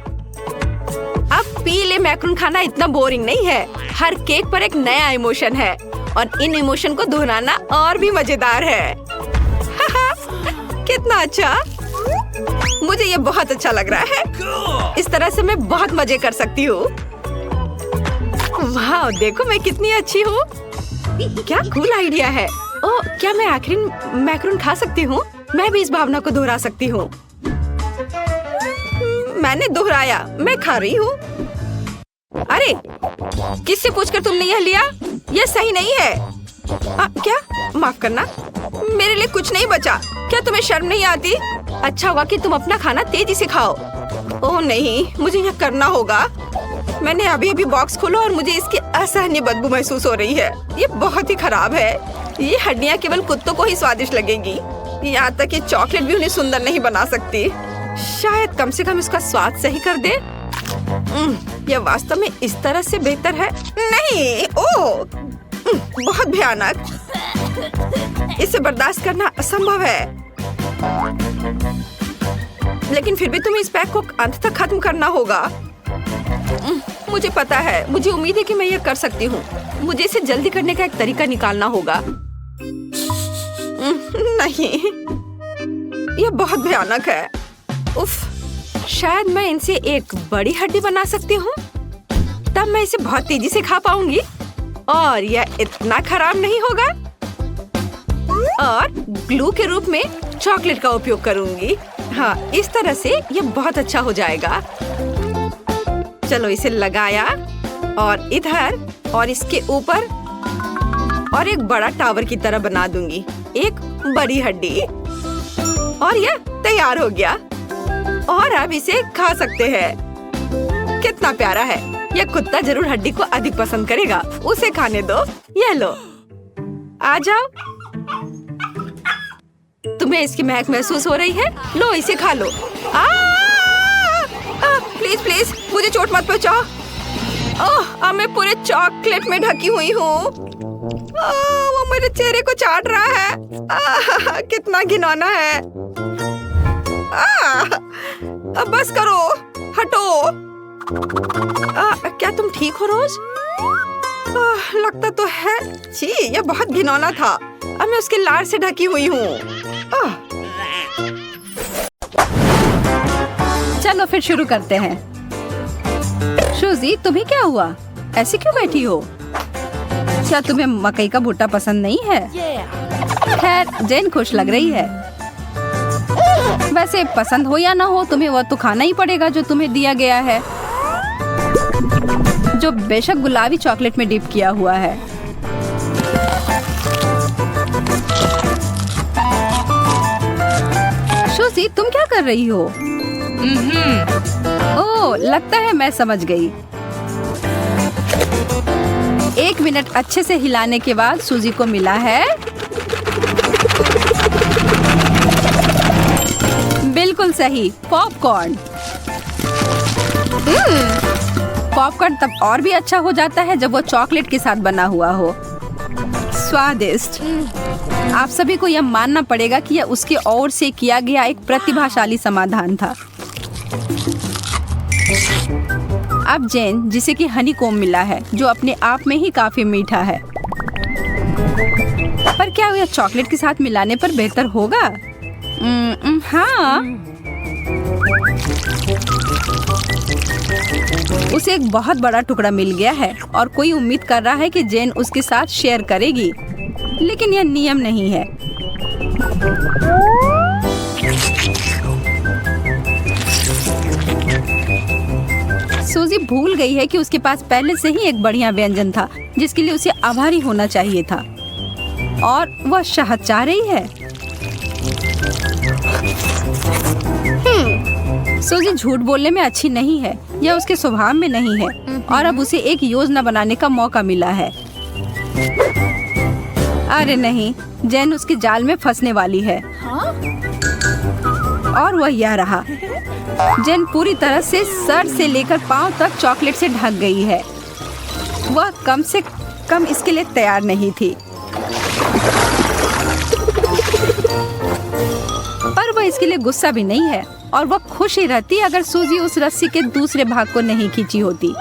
अब पीले मैक्रोन खाना इतना बोरिंग नहीं है। हर केक पर एक नया इमोशन है और इन इमोशन को दोहराना और भी मजेदार है। कितना अच्छा, मुझे ये बहुत अच्छा लग रहा है। इस तरह से मैं बहुत मजे कर सकती हूँ। वाह, देखो मैं कितनी अच्छी हूँ। क्या कूल आइडिया है। ओह, क्या मैं आखिरी मैक्रोन खा सकती हूँ? मैं भी इस भावना को दोहरा सकती हूँ। मैंने दोहराया, मैं खा रही हूँ। अरे, किससे पूछकर तुमने यह लिया? यह सही नहीं है। क्या? माफ करना, मेरे लिए कुछ नहीं बचा। क्या तुम्हें शर्म नहीं आती? अच्छा हुआ कि तुम अपना खाना तेजी से खाओ। ओह नहीं, मुझे यह करना होगा। मैंने अभी अभी बॉक्स खोला और मुझे इसकी असहनीय बदबू महसूस हो रही है। ये बहुत ही खराब है। ये हड्डियाँ केवल कुत्तों को ही स्वादिष्ट लगेंगी। यहाँ तक कि चॉकलेट भी उन्हें सुंदर नहीं बना सकती। शायद कम से कम इसका स्वाद सही कर दे। यह वास्तव में इस तरह से बेहतर है। नहीं, ओह, बहुत भयानक। इसे बर्दाश्त करना असंभव है। लेकिन फिर भी तुम्हें इस पैक को अंत तक खत्म करना होगा। मुझे पता है, मुझे उम्मीद है कि मैं यह कर सकती हूँ। मुझे इसे जल्दी करने का एक तरीका निकालना होगा। नहीं, यह बहुत भयानक है। उफ, शायद मैं इनसे एक बड़ी हड्डी बना सकती हूँ। तब मैं इसे बहुत तेजी से खा पाऊंगी और यह इतना खराब नहीं होगा। और ग्लू के रूप में चॉकलेट का उपयोग करूंगी। हाँ, इस तरह से यह बहुत अच्छा हो जाएगा। चलो इसे लगाया और इधर और इसके ऊपर और एक बड़ा टावर की तरह बना दूंगी। एक बड़ी हड्डी और यह तैयार हो गया। और अब इसे खा सकते हैं। कितना प्यारा है। यह कुत्ता जरूर हड्डी को अधिक पसंद करेगा। उसे खाने दो। यह लो, आ जाओ। तुम्हें इसकी महक महसूस हो रही है? लो, इसे खा लो। प्लीज प्लीज मुझे चोट मत पहुंचाओ। ओह, अब मैं पूरे चॉकलेट में ढकी हुई हूँ। वो मेरे चेहरे को चाट रहा है। कितना घिनौना है। अब बस करो, हटो। क्या तुम ठीक हो रोज? लगता तो है। छी, यह बहुत घिनौना था। अब मैं उसके लार से ढकी हुई हूँ। चलो फिर शुरू करते हैं। शूजी, तुम्हें क्या हुआ? ऐसे क्यों बैठी हो? क्या तुम्हें मकई का भुट्टा पसंद नहीं है? खैर, जेन खुश लग रही है। वैसे पसंद हो या ना हो, तुम्हें वो तो खाना ही पड़ेगा जो तुम्हें दिया गया है, जो बेशक गुलाबी चॉकलेट में डिप किया हुआ है। शूजी, तुम क्या कर रही हो? ओह, लगता है मैं समझ गई। 1 मिनट अच्छे से हिलाने के बाद सूजी को मिला है बिल्कुल सही, पॉपकॉर्न। पॉपकॉर्न तब और भी अच्छा हो जाता है जब वो चॉकलेट के साथ बना हुआ हो। स्वादिष्ट। आप सभी को यह मानना पड़ेगा कि यह उसके ओर से किया गया एक प्रतिभाशाली समाधान था। अब जेन, जिसे कि हनी कोम मिला है, जो अपने आप में ही काफी मीठा है, पर क्या यह चॉकलेट के साथ मिलाने पर बेहतर होगा? हाँ, उसे एक बहुत बड़ा टुकड़ा मिल गया है और कोई उम्मीद कर रहा है कि जेन उसके साथ शेयर करेगी, लेकिन यह नियम नहीं है। सूजी भूल गई है कि उसके पास पहले से ही एक बढ़िया व्यंजन था जिसके लिए उसे आभारी होना चाहिए था, और वह शहद चाह रही है। सूजी झूठ बोलने में अच्छी नहीं है, यह उसके स्वभाव में नहीं है, और अब उसे एक योजना बनाने का मौका मिला है। अरे नहीं, जेन उसके जाल में फंसने वाली है। और वह यह रहा। जेन पूरी तरह से सर से लेकर पांव तक चॉकलेट से ढक गई है। वह कम से कम इसके लिए तैयार नहीं थी, पर वह इसके लिए गुस्सा भी नहीं है, और वह खुश ही रहती अगर सूजी उस रस्सी के दूसरे भाग को नहीं खींची होती।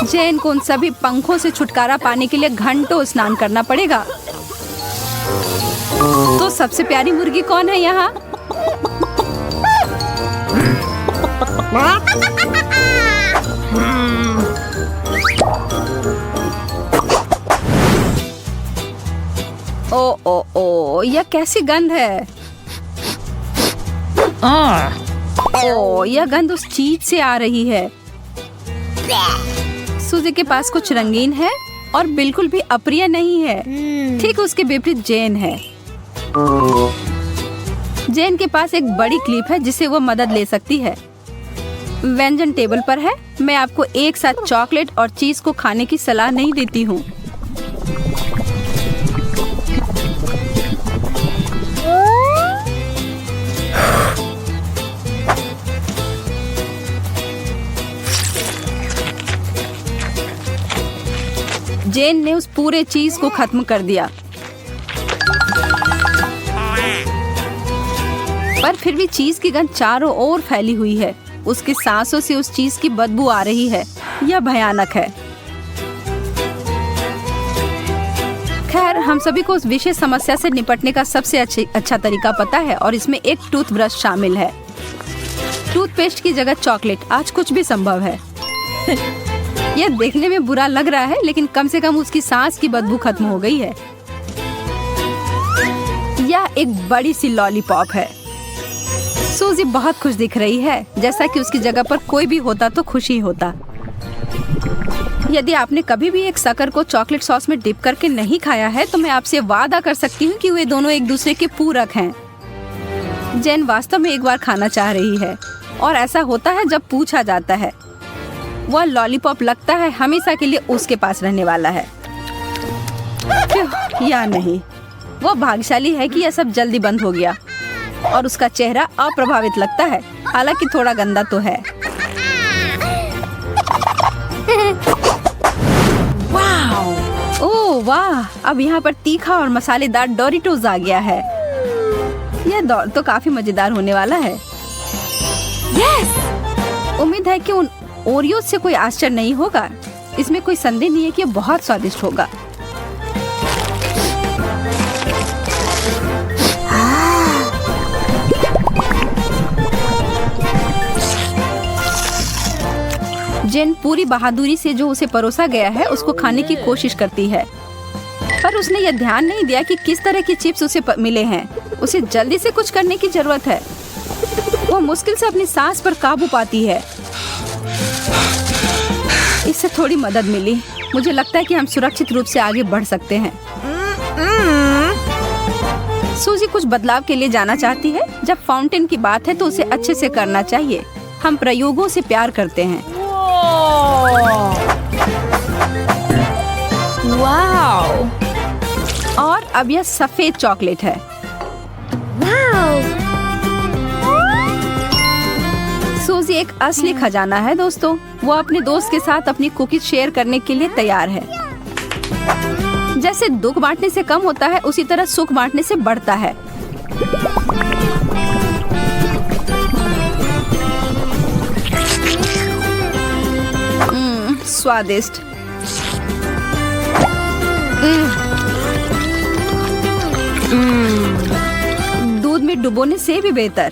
जेन को उन सभी पंखों से छुटकारा पाने के लिए घंटों स्नान करना पड़ेगा। तो सबसे प्यारी मुर्गी कौन है यहाँ? ओ, यह कैसी गंध है? ओ, यह गंध उस चीज से आ रही है। सूजी के पास कुछ रंगीन है और बिल्कुल भी अप्रिय नहीं है। ठीक उसके विपरीत जेन है। जेन के पास एक बड़ी क्लिप है जिससे वो मदद ले सकती है। व्यंजन टेबल पर है। मैं आपको एक साथ चॉकलेट और चीज को खाने की सलाह नहीं देती हूँ। जेन ने उस पूरे चीज को खत्म कर दिया, पर फिर भी चीज की गंध चारों ओर फैली हुई है। उसकी सांसों से उस चीज की बदबू आ रही है। यह भयानक है। खैर, हम सभी को उस विशेष समस्या से निपटने का सबसे अच्छा तरीका पता है और इसमें एक टूथब्रश शामिल है। टूथपेस्ट की जगह चॉकलेट, आज कुछ भी संभव है। यह देखने में बुरा लग रहा है, लेकिन कम से कम उसकी सांस की बदबू खत्म हो गई है। यह एक बड़ी सी लॉलीपॉप है। सूजी बहुत खुश दिख रही है, जैसा कि उसकी जगह पर कोई भी होता तो खुशी होता। यदि आपने कभी भी एक शक्कर को चॉकलेट सॉस में डिप करके नहीं खाया है, तो मैं आपसे वादा कर सकती हूँ कि वे दोनों एक दूसरे के पूरक हैं। जेन वास्तव में एक बार खाना चाह रही है, और ऐसा होता है जब पूछा जाता है। वह लॉलीपॉप लगता है हमेशा के लिए उसके पास रहने वाला है। या नहीं, वो भाग्यशाली है कि यह सब जल्दी बंद हो गया और उसका चेहरा अप्रभावित लगता है, हालांकि थोड़ा गंदा तो है। ओह वाह, अब यहाँ पर तीखा और मसालेदार डोरिटोज आ गया है। यह दौर तो काफी मजेदार होने वाला है। उम्मीद है कि उन ओरियो से कोई आश्चर्य नहीं होगा। इसमें कोई संदेह नहीं है कि यह बहुत स्वादिष्ट होगा। जेन पूरी बहादुरी से जो उसे परोसा गया है उसको खाने की कोशिश करती है, पर उसने यह ध्यान नहीं दिया कि किस तरह की चिप्स उसे मिले हैं। उसे जल्दी से कुछ करने की जरूरत है। वो मुश्किल से अपनी सांस पर काबू पाती है। इससे थोड़ी मदद मिली। मुझे लगता है कि हम सुरक्षित रूप से आगे बढ़ सकते हैं। सूजी कुछ बदलाव के लिए जाना चाहती है। जब फाउंटेन की बात है तो उसे अच्छे से करना चाहिए। हम प्रयोगों से प्यार करते हैं। वाओ! और अब यह सफेद चॉकलेट है। सूजी एक असली खजाना है दोस्तों। वो अपने दोस्त के साथ अपनी कुकीज शेयर करने के लिए तैयार है। जैसे दुख बांटने से कम होता है, उसी तरह सुख बांटने से बढ़ता है। स्वादिष्ट। दूध में डुबोने से भी बेहतर।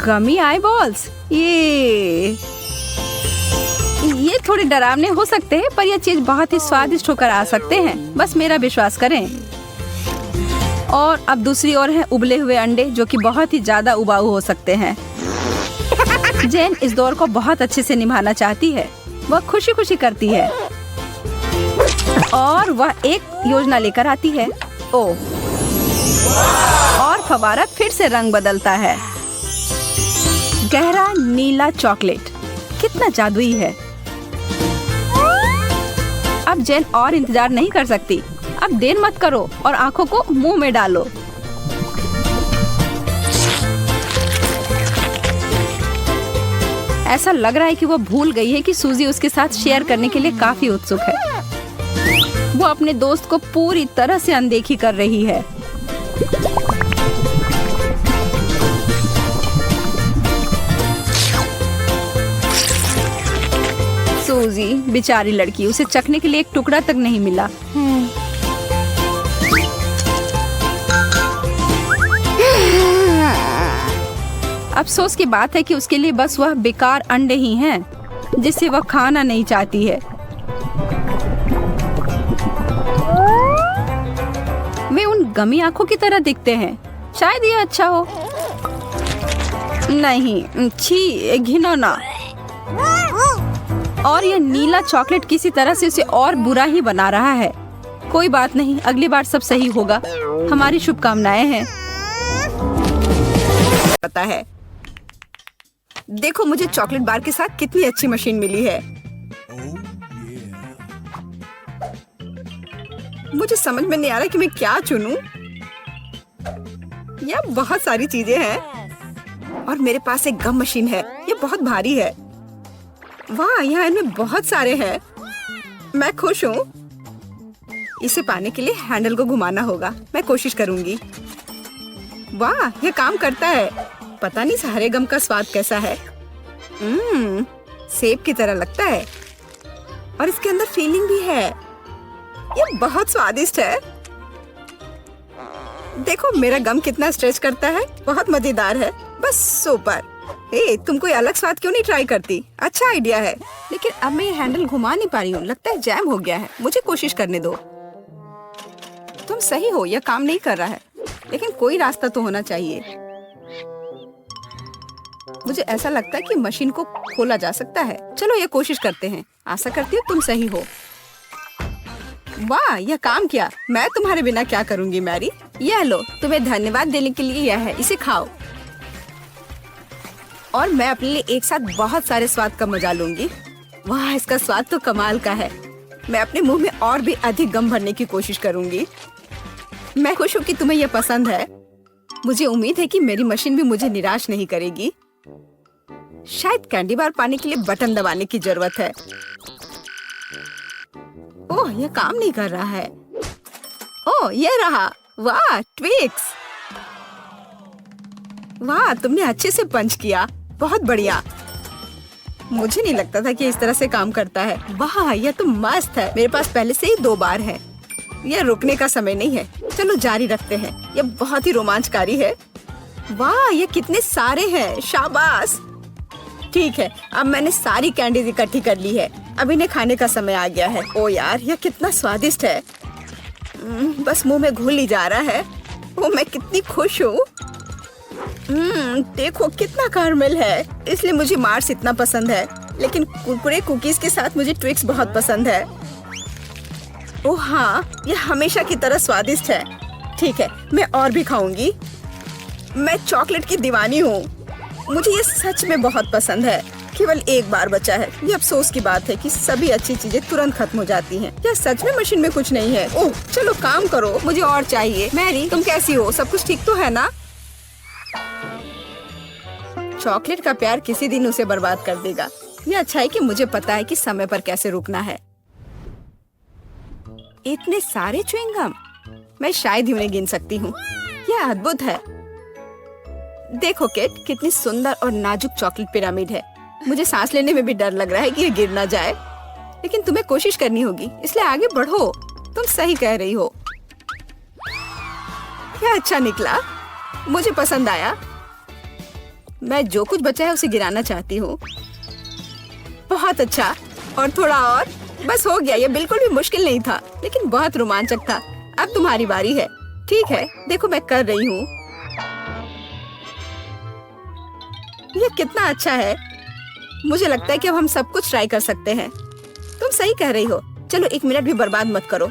गमी आई बॉल्स, ये थोड़े डरावने हो सकते हैं, पर यह चीज बहुत ही स्वादिष्ट होकर आ सकते हैं। बस मेरा विश्वास करें। और अब दूसरी ओर है उबले हुए अंडे, जो कि बहुत ही ज्यादा उबाऊ हो सकते हैं। जेन इस दौर को बहुत अच्छे से निभाना चाहती है। वह खुशी खुशी करती है और वह एक योजना लेकर आती है। ओह, और फव्वारा फिर से रंग बदलता है। गहरा नीला चॉकलेट कितना जादुई है। अब जेन और इंतजार नहीं कर सकती। अब देर मत करो और आंखों को मुंह में डालो। ऐसा लग रहा है कि वो भूल गई है कि सूजी उसके साथ शेयर करने के लिए काफी उत्सुक है। वो अपने दोस्त को पूरी तरह से अनदेखी कर रही है। सूजी बेचारी लड़की, उसे चखने के लिए एक टुकड़ा तक नहीं मिला। अफसोस की बात है कि उसके लिए बस वह बेकार अंडे ही हैं, जिसे वह खाना नहीं चाहती है। गमी आंखों की तरह दिखते हैं। शायद ये अच्छा हो। नहीं, छी, घिनौना। और ये नीला चॉकलेट किसी तरह से उसे और बुरा ही बना रहा है। कोई बात नहीं, अगली बार सब सही होगा। हमारी शुभकामनाएं हैं। पता है, देखो मुझे चॉकलेट बार के साथ कितनी अच्छी मशीन मिली है। मुझे समझ में नहीं आ रहा कि मैं क्या चुनूं। यह बहुत सारी चीजें हैं और मेरे पास एक गम मशीन है। ये बहुत भारी है। वाह, यहाँ इनमें बहुत सारे हैं। मैं खुश हूँ। इसे पाने के लिए हैंडल को घुमाना होगा। मैं कोशिश करूंगी। वाह, यह काम करता है। पता नहीं सारे गम का स्वाद कैसा है। सेब की तरह लगता है और इसके अंदर फीलिंग भी है। यह बहुत स्वादिष्ट है। देखो मेरा गम कितना स्ट्रेच करता है। बहुत मजेदार है। बस सुपर। तुम कोई अलग स्वाद क्यों नहीं ट्राई करती? अच्छा आइडिया है। लेकिन अब मैं ये हैंडल घुमा नहीं पा रही हूँ। लगता है जैम हो गया है। मुझे कोशिश करने दो। तुम सही हो, यह काम नहीं कर रहा है। लेकिन कोई रास्ता तो होना चाहिए। मुझे ऐसा लगता है कि मशीन को खोला जा सकता है। चलो ये कोशिश करते हैं। आशा करती हूँ तुम सही हो। वाह, यह काम किया। मैं तुम्हारे बिना क्या करूंगी मैरी। यह लो, तुम्हें धन्यवाद देने के लिए यह है। इसे खाओ और मैं अपने लिए एक साथ बहुत सारे स्वाद का मजा लूंगी। वाह, इसका स्वाद तो कमाल का है। मैं अपने मुंह में और भी अधिक गम भरने की कोशिश करूंगी। मैं खुश हूँ कि तुम्हें यह पसंद है। मुझे उम्मीद है कि मेरी मशीन भी मुझे निराश नहीं करेगी। शायद कैंडी बार पाने के लिए बटन दबाने की जरूरत है। ओह, यह काम नहीं कर रहा है। ओह, यह रहा। वाह, ट्विक्स। वाह, तुमने अच्छे से पंच किया। बहुत बढ़िया। मुझे नहीं लगता था कि इस तरह से काम करता है। वाह, यह तो मस्त है। मेरे पास पहले से ही 2 बार है। यह रुकने का समय नहीं है। चलो जारी रखते हैं। यह बहुत ही रोमांचकारी है। वाह, ये कितने सारे हैं। शाबाश। ठीक है, अब मैंने सारी कैंडीज इकट्ठी कर ली है। अब इन्हें खाने का समय आ गया है। ओ यार, यह कितना स्वादिष्ट है। बस मुंह में घुल ही जा रहा है। ओ, मैं कितनी खुश हूँ। देखो कितना कैरमेल है। इसलिए मुझे मार्स इतना पसंद है। लेकिन कुरकुरे कुकीज के साथ मुझे ट्विक्स बहुत पसंद है। ओह हाँ, यह हमेशा की तरह स्वादिष्ट है। ठीक है, मैं और भी खाऊंगी। मैं चॉकलेट की दीवानी हूँ। मुझे ये सच में बहुत पसंद है। केवल एक बार बचा है। ये अफसोस की बात है कि सभी अच्छी चीजें तुरंत खत्म हो जाती हैं। क्या सच में मशीन में कुछ नहीं है? ओह, चलो काम करो, मुझे और चाहिए। मैरी, तुम कैसी हो? सब कुछ ठीक तो है ना? चॉकलेट का प्यार किसी दिन उसे बर्बाद कर देगा। ये अच्छा है कि मुझे पता है कि समय पर कैसे रुकना है। इतने सारे च्युइंगम, मैं शायद ही उन्हें गिन सकती हूँ। यह अद्भुत है। देखो किट, कितनी सुंदर और नाजुक चॉकलेट पिरामिड है। मुझे सांस लेने में भी डर लग रहा है कि ये गिर ना जाए। लेकिन तुम्हें कोशिश करनी होगी, इसलिए आगे बढ़ो। तुम सही कह रही हो। क्या अच्छा निकला। मुझे पसंद आया। मैं जो कुछ बचा है उसे गिराना चाहती हूँ। बहुत अच्छा। और थोड़ा और। बस हो गया। ये बिल्कुल भी मुश्किल नहीं था, लेकिन बहुत रोमांचक था। अब तुम्हारी बारी है। ठीक है, देखो मैं कर रही हूँ। ये कितना अच्छा है। मुझे लगता है कि अब हम सब कुछ ट्राई कर सकते हैं। तुम सही कह रही हो। चलो 1 मिनट भी बर्बाद मत करो।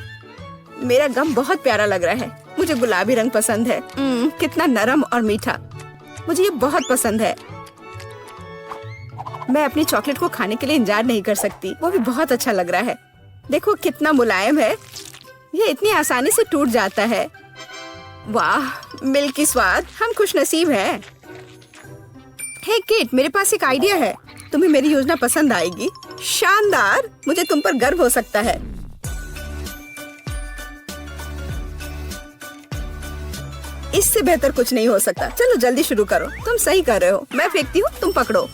मेरा गम बहुत प्यारा लग रहा है। मुझे गुलाबी रंग पसंद है। कितना नरम और मीठा। मुझे ये बहुत पसंद है। मैं अपनी चॉकलेट को खाने के लिए इंतजार नहीं कर सकती। वो भी बहुत अच्छा लग रहा है। देखो कितना मुलायम है। ये इतनी आसानी से टूट जाता है। वाह, मिल्की स्वाद। हम खुशनसीब हैं। हे किट, मेरे पास एक आइडिया है। तुम्हें मेरी योजना पसंद आएगी। शानदार। मुझे तुम पर गर्व हो सकता है। इससे बेहतर कुछ नहीं हो सकता। चलो जल्दी शुरू करो। तुम सही कर रहे हो। मैं फेंकती हूँ, तुम पकड़ो।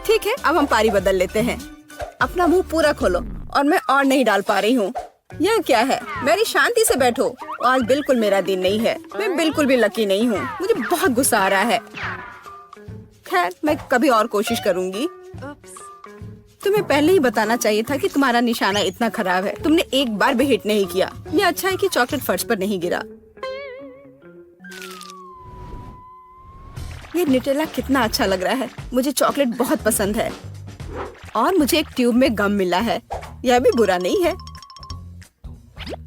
ठीक है, अब हम पारी बदल लेते हैं। अपना मुंह पूरा खोलो। और मैं और नहीं डाल पा रही हूँ। यह क्या है? मेरी शांति से बैठो। आज बिल्कुल मेरा दिन नहीं है। मैं बिल्कुल भी लकी नहीं हूँ। मुझे बहुत गुस्सा आ रहा है। खैर, मैं कभी और कोशिश करूंगी। तुम्हें पहले ही बताना चाहिए था कि तुम्हारा निशाना इतना खराब है। तुमने एक बार भी हिट नहीं किया। ये अच्छा है कि चॉकलेट फर्श पर नहीं गिरा। ये न्यूटेला कितना अच्छा लग रहा है। मुझे चॉकलेट बहुत पसंद है और मुझे एक ट्यूब में गम मिला है। यह भी बुरा नहीं है।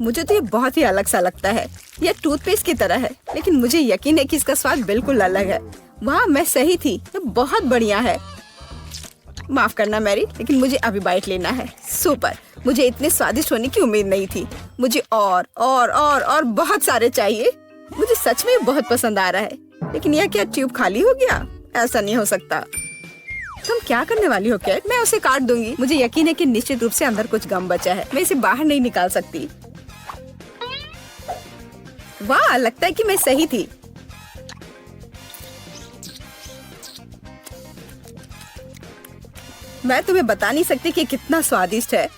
मुझे तो ये बहुत ही अलग सा लगता है। यह टूथपेस्ट की तरह है, लेकिन मुझे यकीन है कि इसका स्वाद बिल्कुल अलग है। वाह, मैं सही थी। ये बहुत बढ़िया है। माफ करना मैरी, लेकिन मुझे अभी बाइट लेना है। सुपर। मुझे इतने स्वादिष्ट होने की उम्मीद नहीं थी। मुझे और बहुत सारे चाहिए। मुझे सच में बहुत पसंद आ रहा है। लेकिन यह क्या ट्यूब खाली हो गया? ऐसा नहीं हो सकता। तुम क्या करने वाली हो कैट? मैं उसे काट दूंगी। मुझे यकीन है कि निश्चित रूप से अंदर कुछ गम बचा है। मैं इसे बाहर नहीं निकाल सकती। वाह, लगता है कि मैं सही थी। मैं तुम्हें बता नहीं सकती कि कितना स्वादिष्ट है।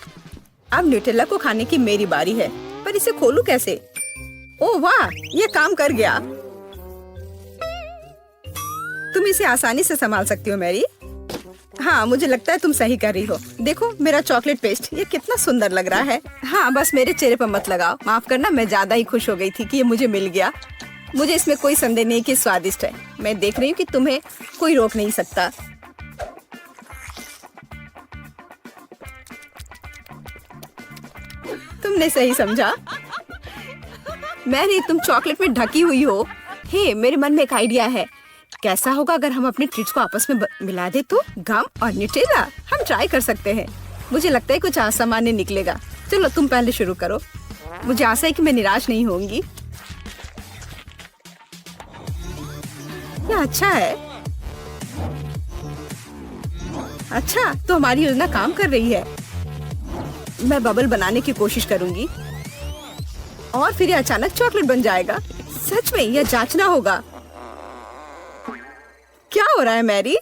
अब न्यूटेला को खाने की मेरी बारी है, पर इसे खोलूं कैसे? ओह वाह, ये काम कर गया। तुम इसे आसानी से संभाल सकती हो मैरी। हाँ, मुझे लगता है तुम सही कर रही हो। देखो मेरा चॉकलेट पेस्ट, ये कितना सुंदर लग रहा है। हाँ, बस मेरे चेहरे पर मत लगाओ। माफ करना, मैं ज्यादा ही खुश हो गई थी कि ये मुझे मिल गया। मुझे इसमें कोई संदेह नहीं कि स्वादिष्ट है। मैं देख रही हूँ कि तुम्हें कोई रोक नहीं सकता। तुमने सही समझा। मैरी, तुम चॉकलेट में ढकी हुई हो। हे, मेरे मन में एक आइडिया है। कैसा होगा अगर हम अपने ट्रीट्स को आपस में मिला दे तो? गम और न्यूटेला, हम ट्राई कर सकते हैं। मुझे लगता है कुछ असामान्य निकलेगा। चलो तुम पहले शुरू करो। मुझे आशा है कि मैं निराश नहीं होंगी। यह अच्छा है। अच्छा, तो हमारी योजना काम कर रही है। मैं बबल बनाने की कोशिश करूंगी और फिर ये अचानक चॉकलेट बन जाएगा। सच में यह जांचना होगा। क्या हो रहा है मैरी?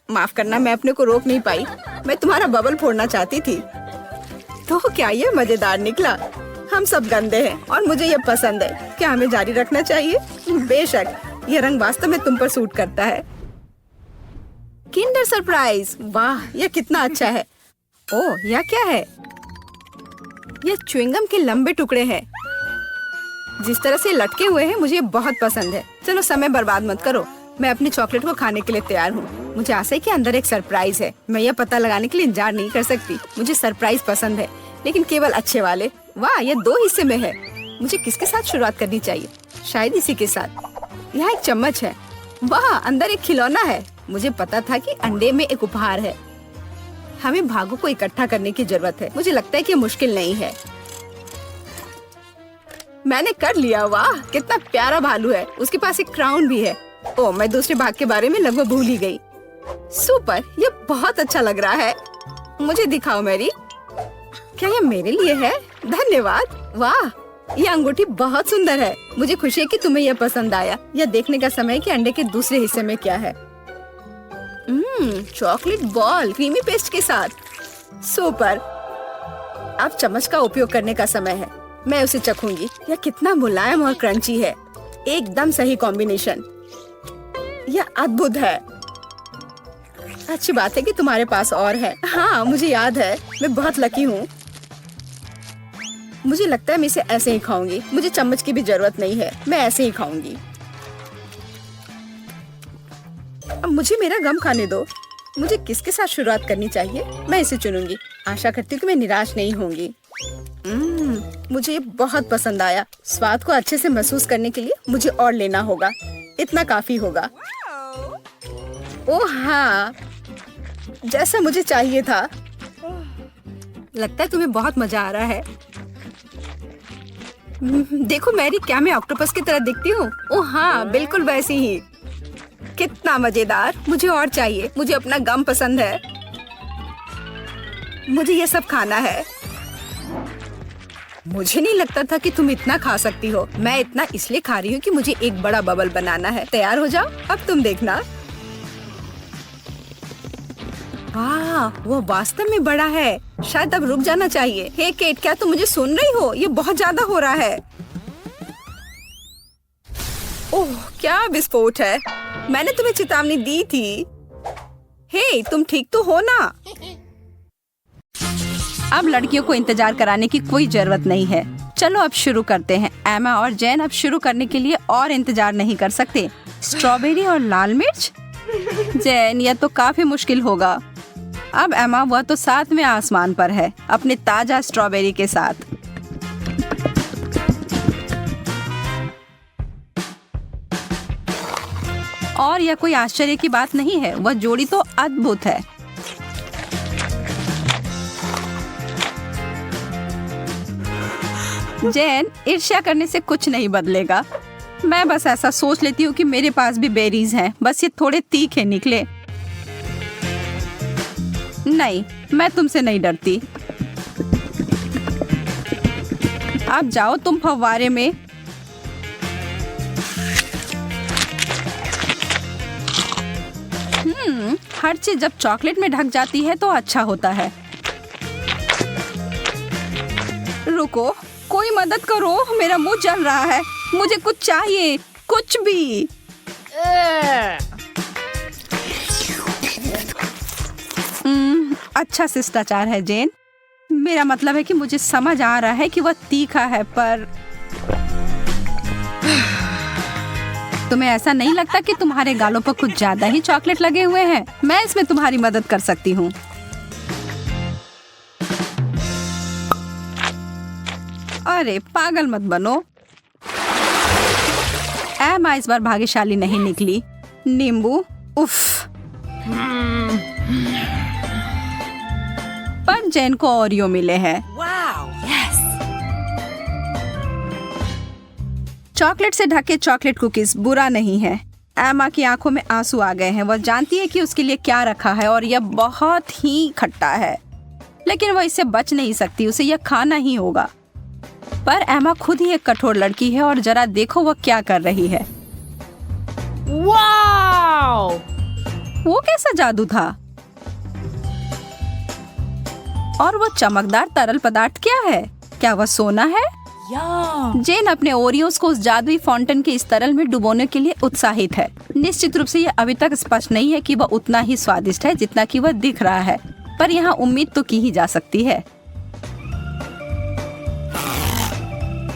माफ करना, मैं अपने को रोक नहीं पाई। मैं तुम्हारा बबल फोड़ना चाहती थी। तो क्या ये मजेदार निकला? हम सब गंदे हैं और मुझे ये पसंद है। क्या हमें जारी रखना चाहिए? बेशक, ये रंग वास्तव में तुम पर सूट करता है। Kinder surprise. वाह, यह कितना अच्छा है। ओह, यह क्या है? यह च्युइंगम के लंबे टुकड़े हैं। जिस तरह से लटके हुए हैं, मुझे बहुत पसंद है। चलो समय बर्बाद मत करो। मैं अपने चॉकलेट को खाने के लिए तैयार हूँ। मुझे आशा है कि अंदर एक सरप्राइज है। मैं यह पता लगाने के लिए इंतजार नहीं कर सकती। मुझे सरप्राइज पसंद है, लेकिन केवल अच्छे वाले। वाह, यह 2 हिस्से में है। मुझे किसके साथ शुरुआत करनी चाहिए? शायद इसी के साथ। यहाँ एक चम्मच है। वाह, अंदर एक खिलौना है। मुझे पता था कि अंडे में एक उपहार है। हमें भागों को इकट्ठा करने की जरूरत है। मुझे लगता है कि मुश्किल नहीं है। मैंने कर लिया। वाह, कितना प्यारा भालू है। उसके पास एक क्राउन भी है। ओह, मैं दूसरे भाग के बारे में लगभग भूल ही गई। सुपर, ये बहुत अच्छा लग रहा है। मुझे दिखाओ मैरी। क्या ये मेरे लिए है? धन्यवाद। वाह, ये अंगूठी बहुत सुंदर है। मुझे खुशी है कि तुम्हें यह पसंद आया। यह देखने का समय है कि अंडे के दूसरे हिस्से में क्या है। चॉकलेट बॉल क्रीमी पेस्ट के साथ। सुपर। अब चम्मच का उपयोग करने का समय है। मैं उसे चखूंगी। यह कितना मुलायम और क्रंची है। एकदम सही कॉम्बिनेशन। यह अद्भुत है। अच्छी बात है कि तुम्हारे पास और है। हाँ, मुझे याद है। मैं बहुत लकी हूँ। मुझे लगता है मैं इसे ऐसे ही खाऊंगी। मुझे चम्मच की भी जरूरत नहीं है। मैं ऐसे ही खाऊंगी। अब मुझे मेरा गम खाने दो। मुझे किसके साथ शुरुआत करनी चाहिए? मैं इसे चुनूंगी। आशा करती हूँ कि मैं निराश नहीं होंगी। मुझे ये बहुत पसंद आया। स्वाद को अच्छे से महसूस करने के लिए मुझे और लेना होगा। इतना काफी होगा। ओह हाँ, जैसा मुझे चाहिए था। लगता है तुम्हें बहुत मजा आ रहा है। देखो मैरी, क्या मैं ऑक्टोपस की तरह दिखती हूँ? ओह हाँ, बिल्कुल वैसी ही। कितना मजेदार। मुझे और चाहिए। मुझे अपना गम पसंद है। मुझे ये सब खाना है। मुझे नहीं लगता था कि तुम इतना खा सकती हो। मैं इतना इसलिए खा रही हूँ कि मुझे एक बड़ा बबल बनाना है। तैयार हो जाओ, अब तुम देखना। वाह, वो वास्तव में बड़ा है। शायद अब रुक जाना चाहिए। हे केट, क्या तुम मुझे सुन रही हो? ये बहुत ज्यादा हो रहा है। ओह, क्या विस्फोट है। मैंने तुम्हें चेतावनी दी थी। हे, तुम ठीक तो हो ना? अब लड़कियों को इंतजार कराने की कोई जरूरत नहीं है। चलो अब शुरू करते हैं। एमा और जैन अब शुरू करने के लिए और इंतजार नहीं कर सकते। स्ट्रॉबेरी और लाल मिर्च। जैन, यह तो काफी मुश्किल होगा। अब एमा, वह तो 7वें आसमान पर है अपने ताजा स्ट्रॉबेरी के साथ। और यह कोई आश्चर्य की बात नहीं है, वह जोड़ी तो अद्भुत है। जैन, ईर्ष्या करने से कुछ नहीं बदलेगा। मैं बस ऐसा सोच लेती हूँ कि मेरे पास भी बेरीज हैं, बस ये थोड़े तीखे निकले। नहीं, मैं तुमसे नहीं डरती। अब जाओ तुम फव्वारे में। हर चीज जब चॉकलेट में ढक जाती है तो अच्छा होता है। रुको, कोई मदद करो, मेरा मुंह जल रहा है। मुझे कुछ चाहिए, कुछ भी। अच्छा शिष्टाचार है जैन। मेरा मतलब है कि मुझे समझ आ रहा है कि वह तीखा है, पर तुम्हें ऐसा नहीं लगता कि तुम्हारे गालों पर कुछ ज्यादा ही चॉकलेट लगे हुए हैं? मैं इसमें तुम्हारी मदद कर सकती हूँ। अरे पागल मत बनो। एमा इस बार भाग्यशाली नहीं निकली। नींबू, उफ। पर जैन को ओरियो मिले हैं। चॉकलेट से ढके चॉकलेट कुकीज बुरा नहीं है। एमा की आंखों में आंसू आ गए हैं। वह जानती है कि उसके लिए क्या रखा है और यह बहुत ही खट्टा है, लेकिन वह इससे बच नहीं सकती, उसे यह खाना ही होगा। पर एमा खुद ही एक कठोर लड़की है और जरा देखो वह क्या कर रही है। वाओ! वो कैसा जादू था? और वो चमकदार तरल पदार्थ क्या है? क्या वह सोना है? जैन अपने ओरियोस को उस जादुई फाउंटेन के इस तरल में डुबोने के लिए उत्साहित है। निश्चित रूप से यह अभी तक स्पष्ट नहीं है कि वह उतना ही स्वादिष्ट है जितना कि वह दिख रहा है, पर यहाँ उम्मीद तो की ही जा सकती है।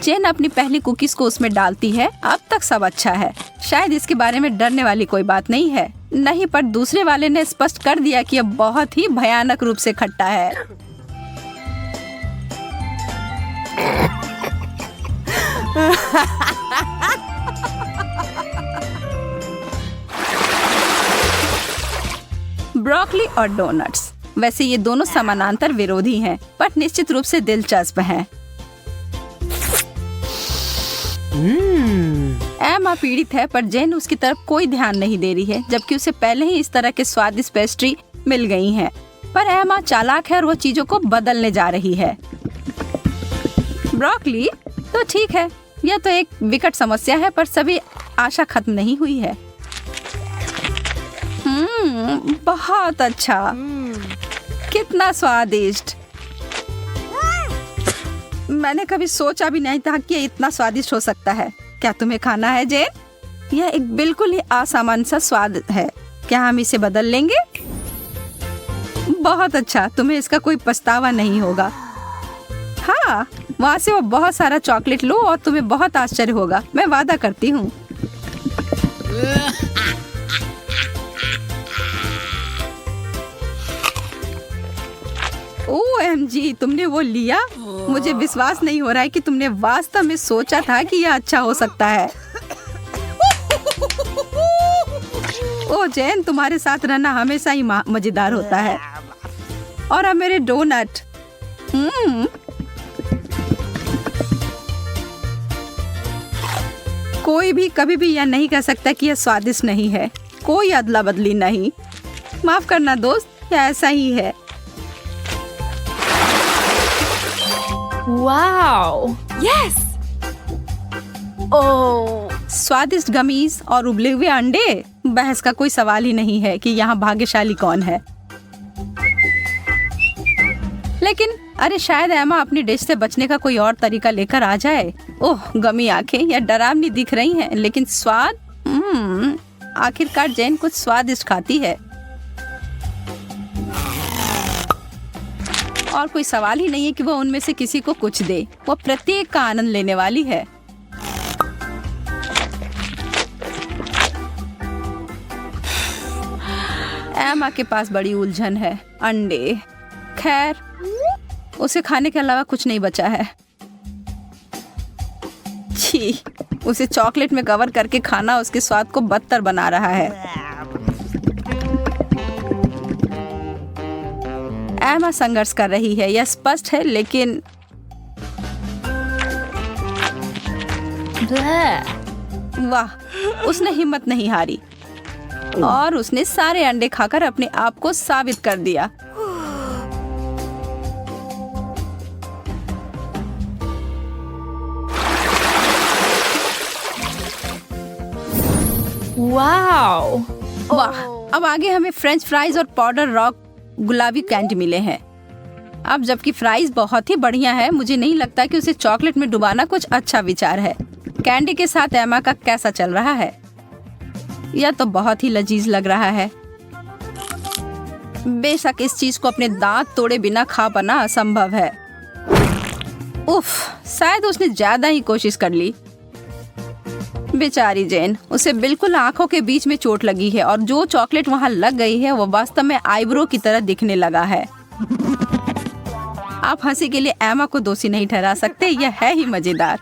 जैन अपनी पहली कुकीज को उसमें डालती है। अब तक सब अच्छा है, शायद इसके बारे में डरने वाली कोई बात नहीं है। नहीं, पर दूसरे वाले ने स्पष्ट कर दिया कि यह बहुत ही भयानक रूप से खट्टा है। ब्रोकली और डोनट्स। वैसे ये दोनों समानांतर विरोधी हैं, पर निश्चित रूप से दिलचस्प हैं। एमा पीड़ित है, पर जैन उसकी तरफ कोई ध्यान नहीं दे रही है, जबकि उसे पहले ही इस तरह के स्वादिष्ट पेस्ट्री मिल गई हैं। पर एमा चालाक है और वो चीजों को बदलने जा रही है। ब्रोकली तो ठीक है, यह तो एक विकट समस्या है, पर सभी आशा खत्म नहीं हुई है। बहुत अच्छा, कितना स्वादिष्ट। मैंने कभी सोचा भी नहीं था कि ये इतना स्वादिष्ट हो सकता है। क्या तुम्हें खाना है जैन? यह एक बिल्कुल ही असामान्य सा स्वाद है। क्या हम इसे बदल लेंगे? बहुत अच्छा, तुम्हें इसका कोई पछतावा नहीं होगा। हाँ, वहाँ से वो बहुत सारा चॉकलेट लो और तुम्हें बहुत आश्चर्य होगा, मैं वादा करती हूँ। OMG, तुमने वो लिया? मुझे विश्वास नहीं हो रहा है कि तुमने वास्तव में सोचा था कि यह अच्छा हो सकता है। ओ जैन, तुम्हारे साथ रहना हमेशा ही मजेदार होता है। और अब मेरे डोनट। कोई भी कभी भी यह नहीं कह सकता कि यह स्वादिष्ट नहीं है। कोई अदला बदली नहीं। माफ करना दोस्त, यह ऐसा ही है। वाओ! यस! ओह! स्वादिष्ट गमीज और उबले हुए अंडे। बहस का कोई सवाल ही नहीं है कि यहाँ भाग्यशाली कौन है। लेकिन अरे शायद एमा अपनी डिश से बचने का कोई और तरीका लेकर आ जाए। ओह, गमी आंखें, यह डरावनी दिख रही हैं, लेकिन स्वाद। आखिरकार जैन कुछ स्वादिष्ट खाती है। और कोई सवाल ही नहीं है कि वो उनमें से किसी को कुछ दे। वो प्रत्येक का आनंद लेने वाली है। एमा के पास बड़ी उलझन है। अंडे, खैर उसे खाने के अलावा कुछ नहीं बचा है। छी, उसे चॉकलेट में कवर करके खाना उसके स्वाद को बदतर बना रहा है। एमा संघर्ष कर रही है, यह स्पष्ट है, लेकिन वाह, उसने हिम्मत नहीं हारी और उसने सारे अंडे खाकर अपने आप को साबित कर दिया। वाह, अब आगे हमें फ्रेंच फ्राइज और पाउडर रॉक गुलाबी कैंडी मिले हैं। अब जबकि फ्राइज बहुत ही बढ़िया है, मुझे नहीं लगता कि उसे चॉकलेट में डुबाना कुछ अच्छा विचार है। कैंडी के साथ एमा का कैसा चल रहा है? यह तो बहुत ही लजीज लग रहा है। बेशक इस चीज को अपने दांत तोड़े बिना खा पाना असंभव है। उफ, शायद उसने ज्यादा ही कोशिश कर ली। बेचारी जेन, उसे बिल्कुल आंखों के बीच में चोट लगी है और जो चॉकलेट वहां लग गई है वो वास्तव में आईब्रो की तरह दिखने लगा है। आप हंसी के लिए एमा को दोषी नहीं ठहरा सकते, यह है ही मजेदार।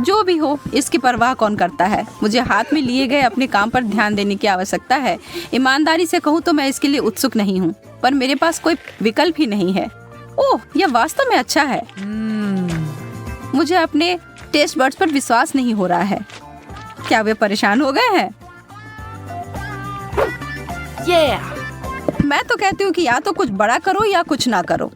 जो भी हो, इसकी परवाह कौन करता है। मुझे हाथ में लिए गए अपने काम पर ध्यान देने की आवश्यकता है। ईमानदारी से कहूँ तो मैं इसके लिए उत्सुक नहीं हूँ, पर मेरे पास कोई विकल्प ही नहीं है। ओह, यह वास्तव में अच्छा है। मुझे अपने टेस्ट बड्स पर विश्वास नहीं हो रहा है। क्या वे परेशान हो गए हैं? मैं तो कहती हूँ कि या तो कुछ बड़ा करो या कुछ ना करो।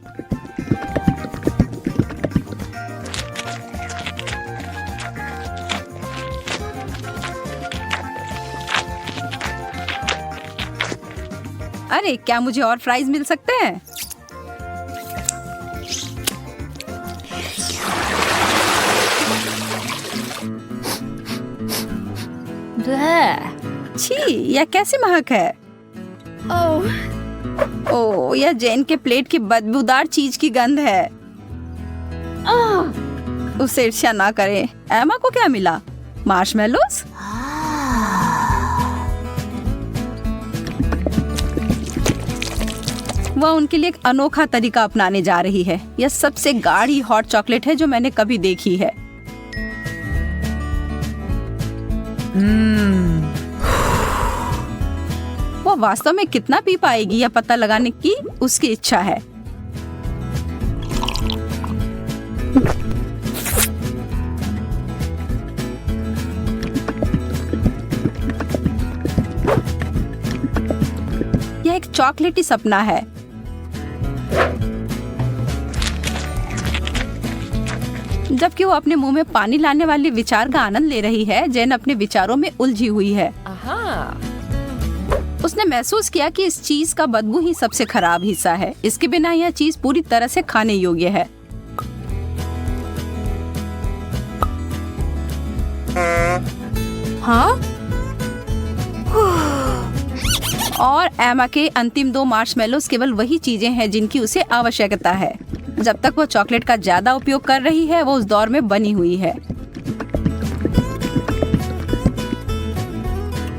अरे, क्या मुझे और फ्राइज मिल सकते हैं? छी, यह कैसी महक है? ओह, यह जेन के प्लेट की बदबूदार चीज की गंध है। उसे ईर्ष्या ना करें। एमा को क्या मिला? मार्शमेलोस? वह उनके लिए एक अनोखा तरीका अपनाने जा रही है। यह सबसे गाढ़ी हॉट चॉकलेट है जो मैंने कभी देखी है। वो वास्तव में कितना पी पाएगी यह पता लगाने की उसकी इच्छा है। यह एक चॉकलेटी सपना है। जबकि वो अपने मुंह में पानी लाने वाले विचार का आनंद ले रही है, जेन अपने विचारों में उलझी हुई है। उसने महसूस किया कि इस चीज का बदबू ही सबसे खराब हिस्सा है। इसके बिना यह चीज पूरी तरह से खाने योग्य है। हाँ? और एमा के अंतिम 2 मार्शमेलोस केवल वही चीजें हैं जिनकी उसे आवश्यकता है। जब तक वो चॉकलेट का ज्यादा उपयोग कर रही है, वो उस दौर में बनी हुई है।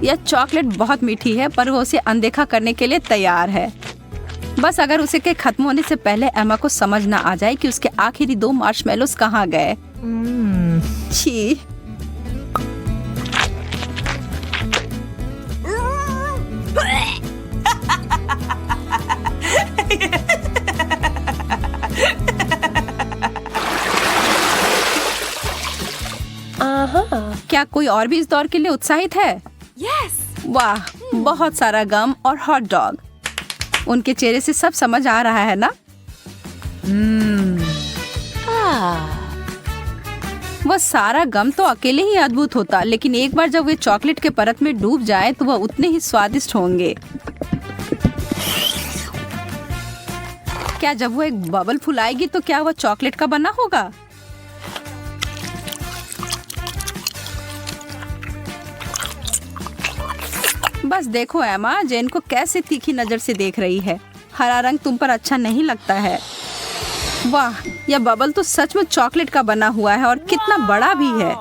यह चॉकलेट बहुत मीठी है, पर वो उसे अनदेखा करने के लिए तैयार है। बस अगर उसे के खत्म होने से पहले एमा को समझ ना आ जाए कि उसके आखिरी 2 मार्शमेलोस कहाँ गए। छी। क्या कोई और भी इस दौर के लिए उत्साहित है? वाह, बहुत सारा गम और हॉट डॉग। उनके चेहरे से सब समझ आ रहा है ना? वह सारा गम तो अकेले ही अद्भुत होता, लेकिन एक बार जब वे चॉकलेट के परत में डूब जाए तो वह उतने ही स्वादिष्ट होंगे। क्या जब वो एक बबल फुलाएगी तो क्या वह चॉकलेट का बना होगा? बस देखो एमा, जेन को कैसे तीखी नजर से देख रही है। हरा रंग तुम पर अच्छा नहीं लगता है। वाह, यह बबल तो सच में चॉकलेट का बना हुआ है और कितना बड़ा भी है।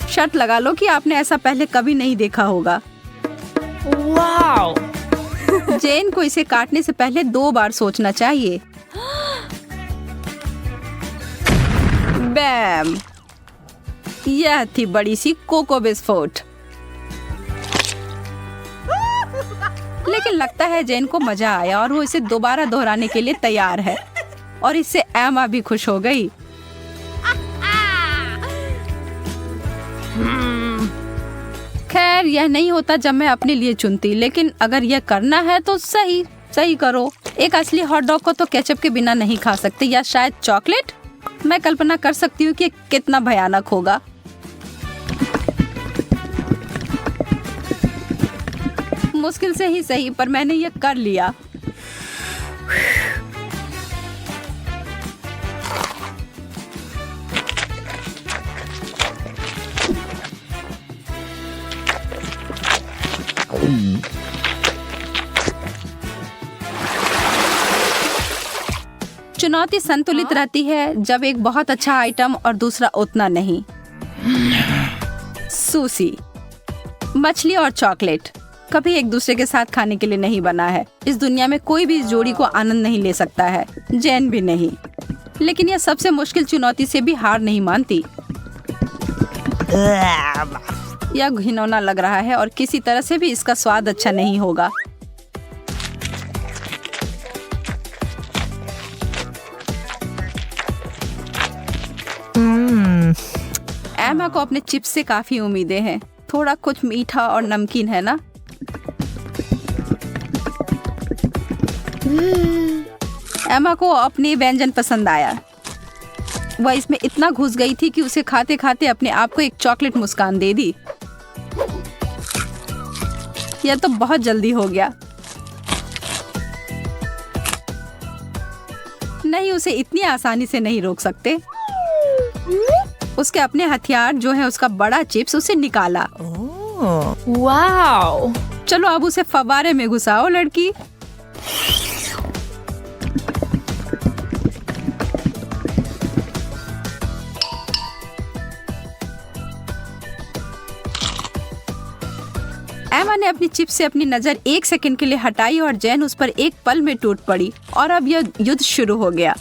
शर्त लगा लो कि आपने ऐसा पहले कभी नहीं देखा होगा। जेन को इसे काटने से पहले 2 बार सोचना चाहिए। बैम, यह थी बड़ी सी कोको बिस्कुट। लेकिन लगता है जेन को मजा आया और वो इसे दोबारा दोहराने के लिए तैयार है। और इससे एमा भी खुश हो गई। खैर, यह नहीं होता जब मैं अपने लिए चुनती, लेकिन अगर यह करना है तो सही करो। एक असली हॉट डॉग को तो केचप के बिना नहीं खा सकते, या शायद चॉकलेट। मैं कल्पना कर सकती हूँ कि कितना भयानक होगा। मुश्किल से ही सही, पर मैंने यह कर लिया। चुनौती संतुलित रहती है जब एक बहुत अच्छा आइटम और दूसरा उतना नहीं। सुशी, मछली और चॉकलेट कभी एक दूसरे के साथ खाने के लिए नहीं बना है। इस दुनिया में कोई भी इस जोड़ी को आनंद नहीं ले सकता है, जैन भी नहीं। लेकिन यह सबसे मुश्किल चुनौती से भी हार नहीं मानती। यह घिनौना लग रहा है और किसी तरह से भी इसका स्वाद अच्छा नहीं होगा। एमा को अपने चिप्स से काफी उम्मीदें हैं। थोड़ा कुछ मीठा और नमकीन है ना। एमा को अपनी व्यंजन पसंद आया। वह इसमें इतना घुस गई थी कि उसे खाते खाते अपने आप को एक चॉकलेट मुस्कान दे दी। यह तो बहुत जल्दी हो गया। नहीं, उसे इतनी आसानी से नहीं रोक सकते। उसके अपने हथियार जो है उसका बड़ा चिप्स उसे निकाला। वाओ! चलो अब उसे फव्वारे में घुसाओ लड़की। एमा ने अपनी चिप्स से अपनी नजर 1 सेकंड के लिए हटाई और जैन उस पर एक पल में टूट पड़ी। और अब यह युद्ध शुरू हो गया।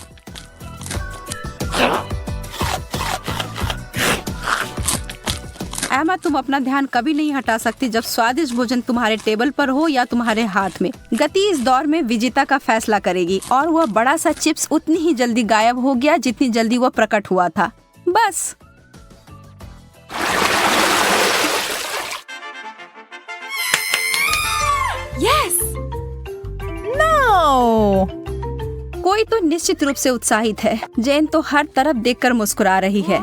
एमा, तुम अपना ध्यान कभी नहीं हटा सकती जब स्वादिष्ट भोजन तुम्हारे टेबल पर हो या तुम्हारे हाथ में। गति इस दौर में विजेता का फैसला करेगी। और वह बड़ा सा चिप्स उतनी ही जल्दी गायब हो गया जितनी जल्दी वह प्रकट हुआ था। बस। यस! नो! कोई तो निश्चित रूप से उत्साहित है। जेन तो हर तरफ देखकर मुस्कुरा रही है।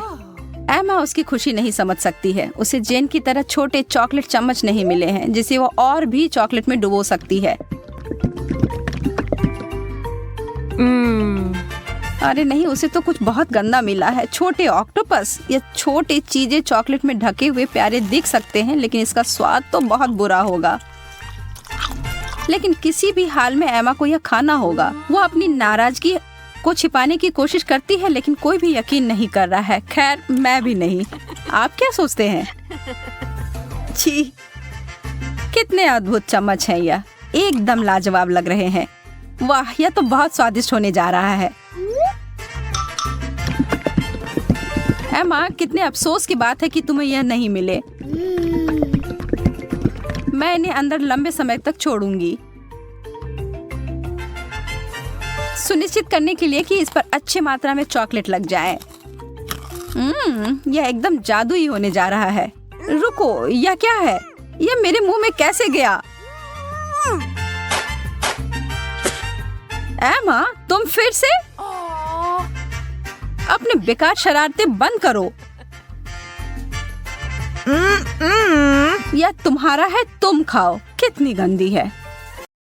एमा उसकी खुशी नहीं समझ सकती है। उसे जेन की तरह छोटे चॉकलेट चम्मच नहीं मिले हैं जिसे वो और भी चॉकलेट में डुबो सकती है। अरे नहीं, उसे तो कुछ बहुत गंदा मिला है। छोटे ऑक्टोपस। ये छोटे चीजें चॉकलेट में ढके हुए प्यारे दिख सकते हैं, लेकिन इसका स्वाद तो बहुत बुरा होगा। लेकिन किसी भी हाल में एमा को यह खाना होगा। वो अपनी नाराजगी को छिपाने की कोशिश करती है, लेकिन कोई भी यकीन नहीं कर रहा है। खैर, मैं भी नहीं। आप क्या सोचते हैं? छी, कितने अद्भुत चम्मच हैं यह। एकदम लाजवाब लग रहे हैं। वाह, यह तो बहुत स्वादिष्ट होने जा रहा है। एमा, कितने अफसोस की बात है कि तुम्हें यह नहीं मिले। मैं इन्हें अंदर लंबे समय तक छोड़ूंगी, सुनिश्चित करने के लिए कि इस पर अच्छी मात्रा में चॉकलेट लग जाए। यह एकदम जादुई होने जा रहा है। रुको, यह क्या है? यह मेरे मुंह में कैसे गया? एमा, तुम फिर से? अपने बेकार शरारतें बंद करो। यह तुम्हारा है, तुम खाओ। कितनी गंदी है।